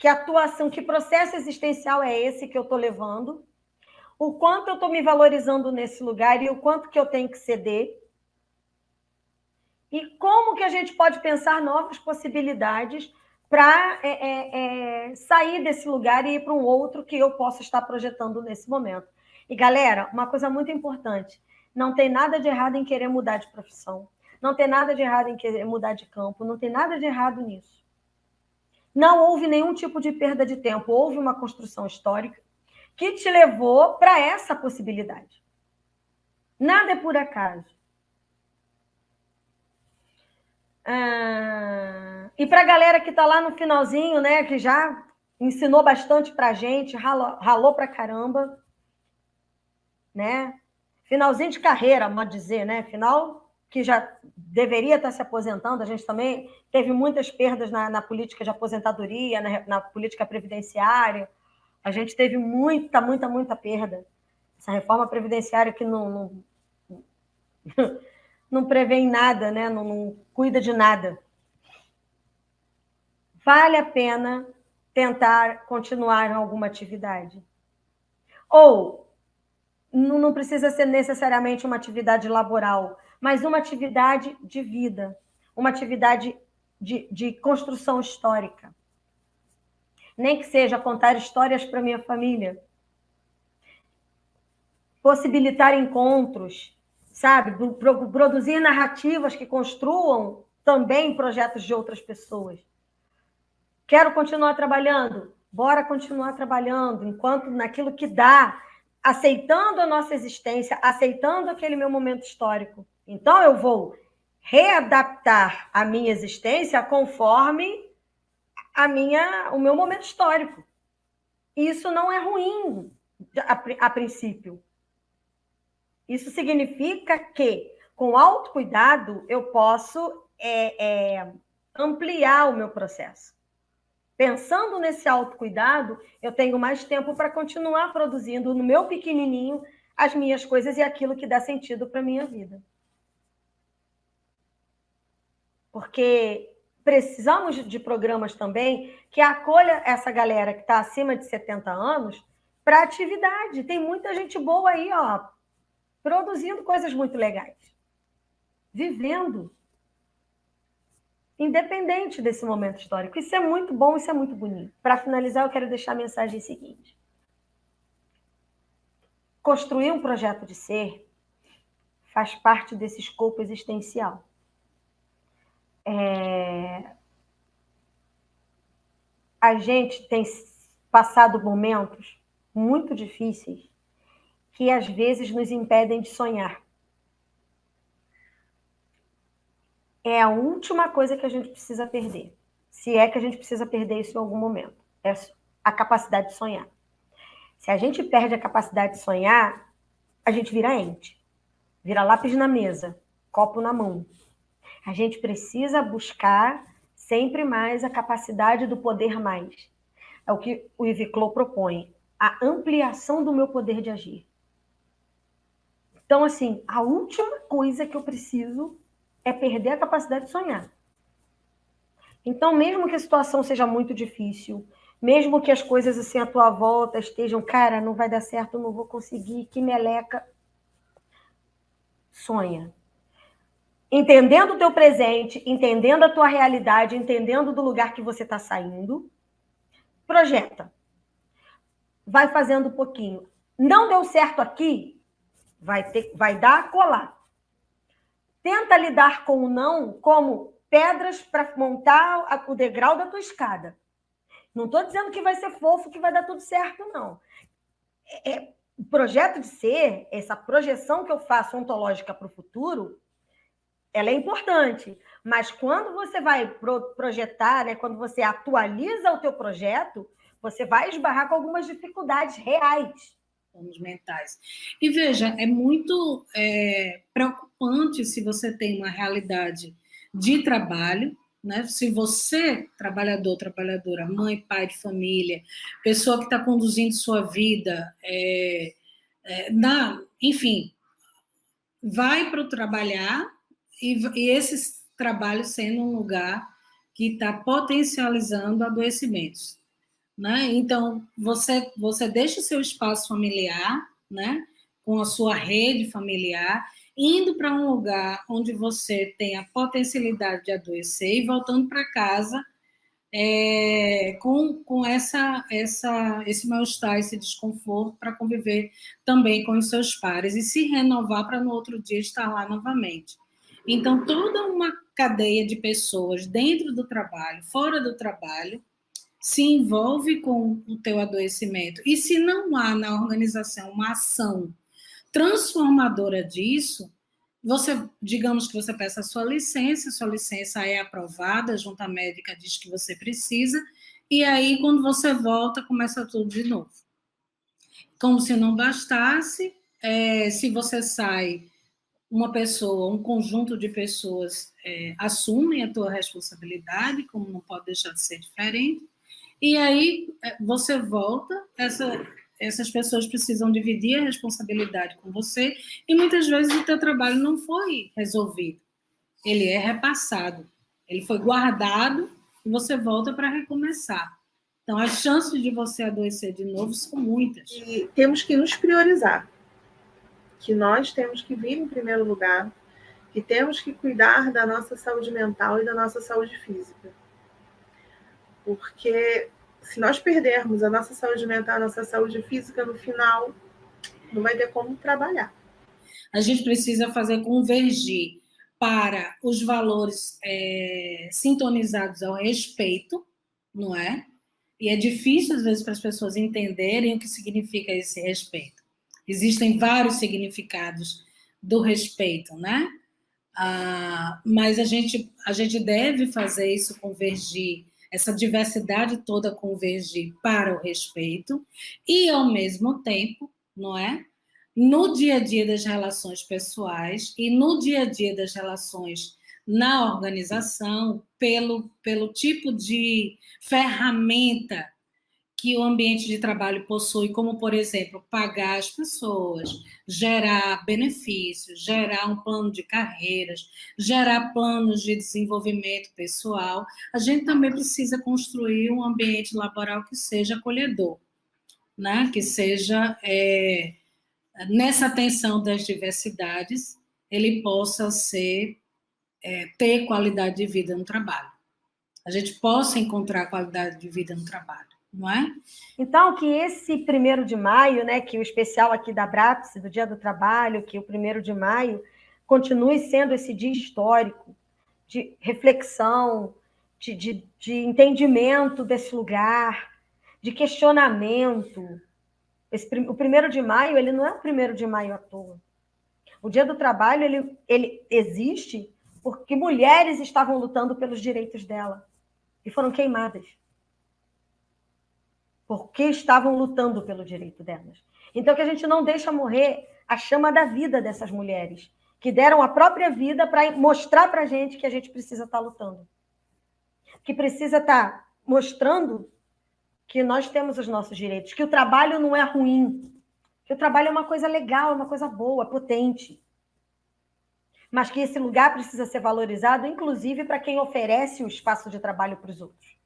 atuação, que processo existencial é esse que eu estou levando, o quanto eu estou me valorizando nesse lugar e o quanto que eu tenho que ceder, e como que a gente pode pensar novas possibilidades para sair desse lugar e ir para um outro que eu possa estar projetando nesse momento. E, galera, uma coisa muito importante, não tem nada de errado em querer mudar de profissão, não tem nada de errado em querer mudar de campo, não tem nada de errado nisso. Não houve nenhum tipo de perda de tempo, houve uma construção histórica que te levou para essa possibilidade. Nada é por acaso. E para a galera que está lá no finalzinho, né, que já ensinou bastante para a gente, ralou para caramba, né? Finalzinho de carreira, pode dizer, né? Final que já deveria estar se aposentando. A gente também teve muitas perdas na política de aposentadoria, na política previdenciária. A gente teve muita perda. Essa reforma previdenciária que não prevê em nada, né? Não cuida de nada. Vale a pena tentar continuar em alguma atividade. Ou não precisa ser necessariamente uma atividade laboral, mas uma atividade de vida, uma atividade de construção histórica. Nem que seja contar histórias para minha família, possibilitar encontros, sabe? Produzir narrativas que construam também projetos de outras pessoas. Quero continuar trabalhando? Bora continuar trabalhando, enquanto naquilo que dá, aceitando a nossa existência, aceitando aquele meu momento histórico. Então, eu vou readaptar a minha existência conforme o meu momento histórico. Isso não é ruim a princípio. Isso significa que, com autocuidado, eu posso ampliar o meu processo. Pensando nesse autocuidado, eu tenho mais tempo para continuar produzindo no meu pequenininho as minhas coisas e aquilo que dá sentido para a minha vida. Porque precisamos de programas também que acolha essa galera que está acima de 70 anos para atividade. Tem muita gente boa aí, ó, produzindo coisas muito legais, vivendo, independente desse momento histórico. Isso é muito bom, isso é muito bonito. Para finalizar, eu quero deixar a mensagem seguinte. Construir um projeto de ser faz parte desse escopo existencial. A gente tem passado momentos muito difíceis que às vezes nos impedem de sonhar. É a última coisa que a gente precisa perder. Se é que a gente precisa perder isso em algum momento. É a capacidade de sonhar. Se a gente perde a capacidade de sonhar, a gente vira ente. Vira lápis na mesa, copo na mão. A gente precisa buscar sempre mais a capacidade do poder mais. É o que o Yves Clos propõe. A ampliação do meu poder de agir. Então, assim, a última coisa que eu preciso é perder a capacidade de sonhar. Então, mesmo que a situação seja muito difícil, mesmo que as coisas assim à tua volta estejam, cara, não vai dar certo, não vou conseguir, que meleca, sonha. Entendendo o teu presente, entendendo a tua realidade, entendendo do lugar que você está saindo, projeta. Vai fazendo um pouquinho. Não deu certo aqui? Vai dar, colar. Tenta lidar com o não como pedras para montar o degrau da tua escada. Não estou dizendo que vai ser fofo, que vai dar tudo certo, não. O projeto de ser, essa projeção que eu faço ontológica para o futuro, ela é importante. Mas quando você vai projetar, né, quando você atualiza o teu projeto, você vai esbarrar com algumas dificuldades reais. Mentais. E veja, é muito preocupante se você tem uma realidade de trabalho, né? Se você, trabalhador, trabalhadora, mãe, pai de família, pessoa que está conduzindo sua vida, enfim, vai para o trabalhar e esses trabalhos sendo um lugar que está potencializando adoecimentos. Né? Então, você deixa o seu espaço familiar, né? Com a sua rede familiar, indo para um lugar onde você tem a potencialidade de adoecer e voltando para casa com esse mal-estar, esse desconforto, para conviver também com os seus pares e se renovar para no outro dia estar lá novamente. Então, toda uma cadeia de pessoas dentro do trabalho, fora do trabalho, se envolve com o teu adoecimento. E se não há na organização uma ação transformadora disso, digamos que você peça a sua licença é aprovada, a junta médica diz que você precisa, e aí, quando você volta, começa tudo de novo. Como se não bastasse, se você sai, uma pessoa, um conjunto de pessoas assumem a tua responsabilidade, como não pode deixar de ser diferente, e aí você volta, essas pessoas precisam dividir a responsabilidade com você, e muitas vezes o teu trabalho não foi resolvido. Ele é repassado, ele foi guardado, e você volta para recomeçar. Então, as chances de você adoecer de novo são muitas. E temos que nos priorizar, que nós temos que vir em primeiro lugar, que temos que cuidar da nossa saúde mental e da nossa saúde física. Porque se nós perdermos a nossa saúde mental, a nossa saúde física, no final, não vai ter como trabalhar. A gente precisa fazer convergir para os valores sintonizados ao respeito, não é? E é difícil, às vezes, para as pessoas entenderem o que significa esse respeito. Existem vários significados do respeito, né? Mas a gente deve fazer isso convergir, essa diversidade toda convergir para o respeito e, ao mesmo tempo, não é? No dia a dia das relações pessoais e no dia a dia das relações na organização, pelo tipo de ferramenta que o ambiente de trabalho possui, como, por exemplo, pagar as pessoas, gerar benefícios, gerar um plano de carreiras, gerar planos de desenvolvimento pessoal, a gente também precisa construir um ambiente laboral que seja acolhedor, né? Que seja, nessa atenção das diversidades, ele possa ter qualidade de vida no trabalho. A gente possa encontrar qualidade de vida no trabalho. Não é? Então, que esse 1º de maio, né, que o especial aqui da BRAPSE, do Dia do Trabalho, que o 1º de maio continue sendo esse dia histórico de reflexão, de entendimento desse lugar, de questionamento. O 1º de maio, ele não é o 1º de maio à toa. O Dia do Trabalho, ele existe porque mulheres estavam lutando pelos direitos dela e foram queimadas. Porque estavam lutando pelo direito delas. Então, que a gente não deixa morrer a chama da vida dessas mulheres, que deram a própria vida para mostrar para a gente que a gente precisa estar lutando. Que precisa estar mostrando que nós temos os nossos direitos, que o trabalho não é ruim, que o trabalho é uma coisa legal, é uma coisa boa, potente. Mas que esse lugar precisa ser valorizado, inclusive para quem oferece o espaço de trabalho para os outros.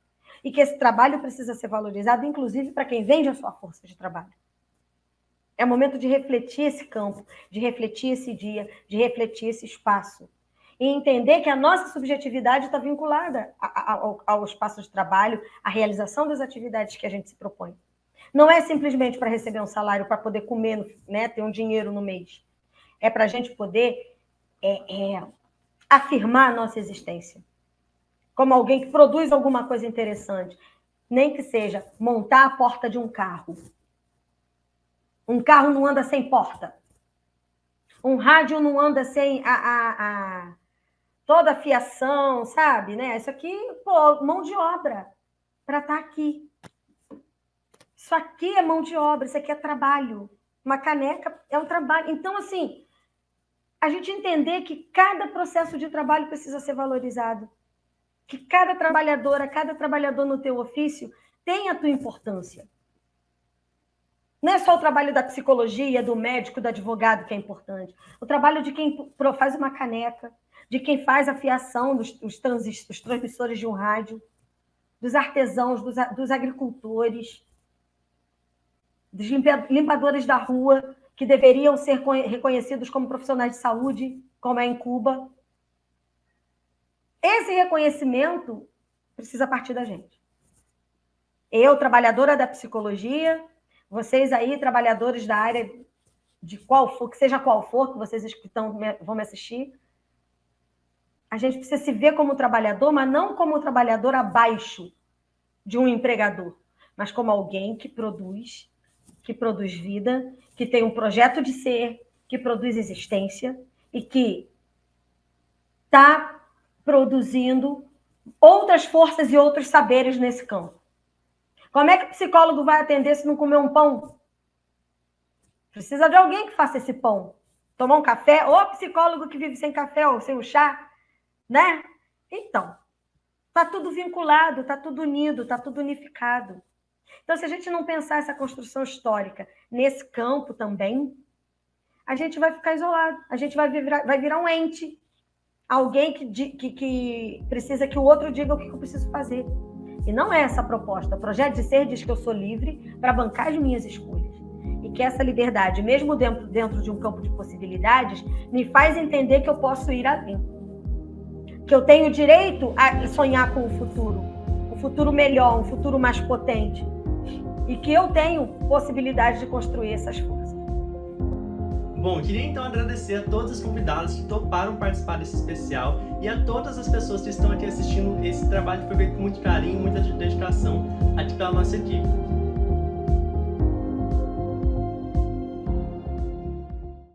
E que esse trabalho precisa ser valorizado, inclusive, para quem vende a sua força de trabalho. É o momento de refletir esse campo, de refletir esse dia, de refletir esse espaço. E entender que a nossa subjetividade está vinculada ao espaço de trabalho, à realização das atividades que a gente se propõe. Não é simplesmente para receber um salário, para poder comer, né, ter um dinheiro no mês. É para a gente poder afirmar a nossa existência. Como alguém que produz alguma coisa interessante, nem que seja montar a porta de um carro. Um carro não anda sem porta. Um rádio não anda sem toda a fiação, sabe? Né? Isso aqui, mão de obra para estar aqui. Isso aqui é mão de obra, isso aqui é trabalho. Uma caneca é um trabalho. Então, assim, a gente entender que cada processo de trabalho precisa ser valorizado. Que cada trabalhador no teu ofício tem a tua importância. Não é só o trabalho da psicologia, do médico, do advogado que é importante. O trabalho de quem faz uma caneca, de quem faz a fiação dos transmissores de um rádio, dos artesãos, dos agricultores, dos limpadores da rua, que deveriam ser reconhecidos como profissionais de saúde, como é em Cuba. Esse reconhecimento precisa partir da gente. Eu, trabalhadora da psicologia, vocês aí, trabalhadores da área de qual for, que seja qual for, que vocês vão me assistir, a gente precisa se ver como trabalhador, mas não como trabalhador abaixo de um empregador, mas como alguém que produz vida, que tem um projeto de ser, que produz existência e que está produzindo outras forças e outros saberes nesse campo. Como é que o psicólogo vai atender se não comer um pão? Precisa de alguém que faça esse pão. Tomar um café, ou psicólogo que vive sem café ou sem o chá, né? Então, está tudo vinculado, está tudo unido, está tudo unificado. Então, se a gente não pensar essa construção histórica nesse campo também, a gente vai ficar isolado, a gente vai virar um ente. Alguém que precisa que o outro diga o que eu preciso fazer. E não é essa a proposta. O projeto de ser diz que eu sou livre para bancar as minhas escolhas. E que essa liberdade, mesmo dentro de um campo de possibilidades, me faz entender que eu posso ir além. Que eu tenho direito a sonhar com um futuro melhor, um futuro mais potente. E que eu tenho possibilidade de construir essas forças. Bom, eu queria então agradecer a todos os convidados que toparam participar desse especial e a todas as pessoas que estão aqui assistindo esse trabalho que foi feito com muito carinho, muita dedicação aqui pela nossa equipe.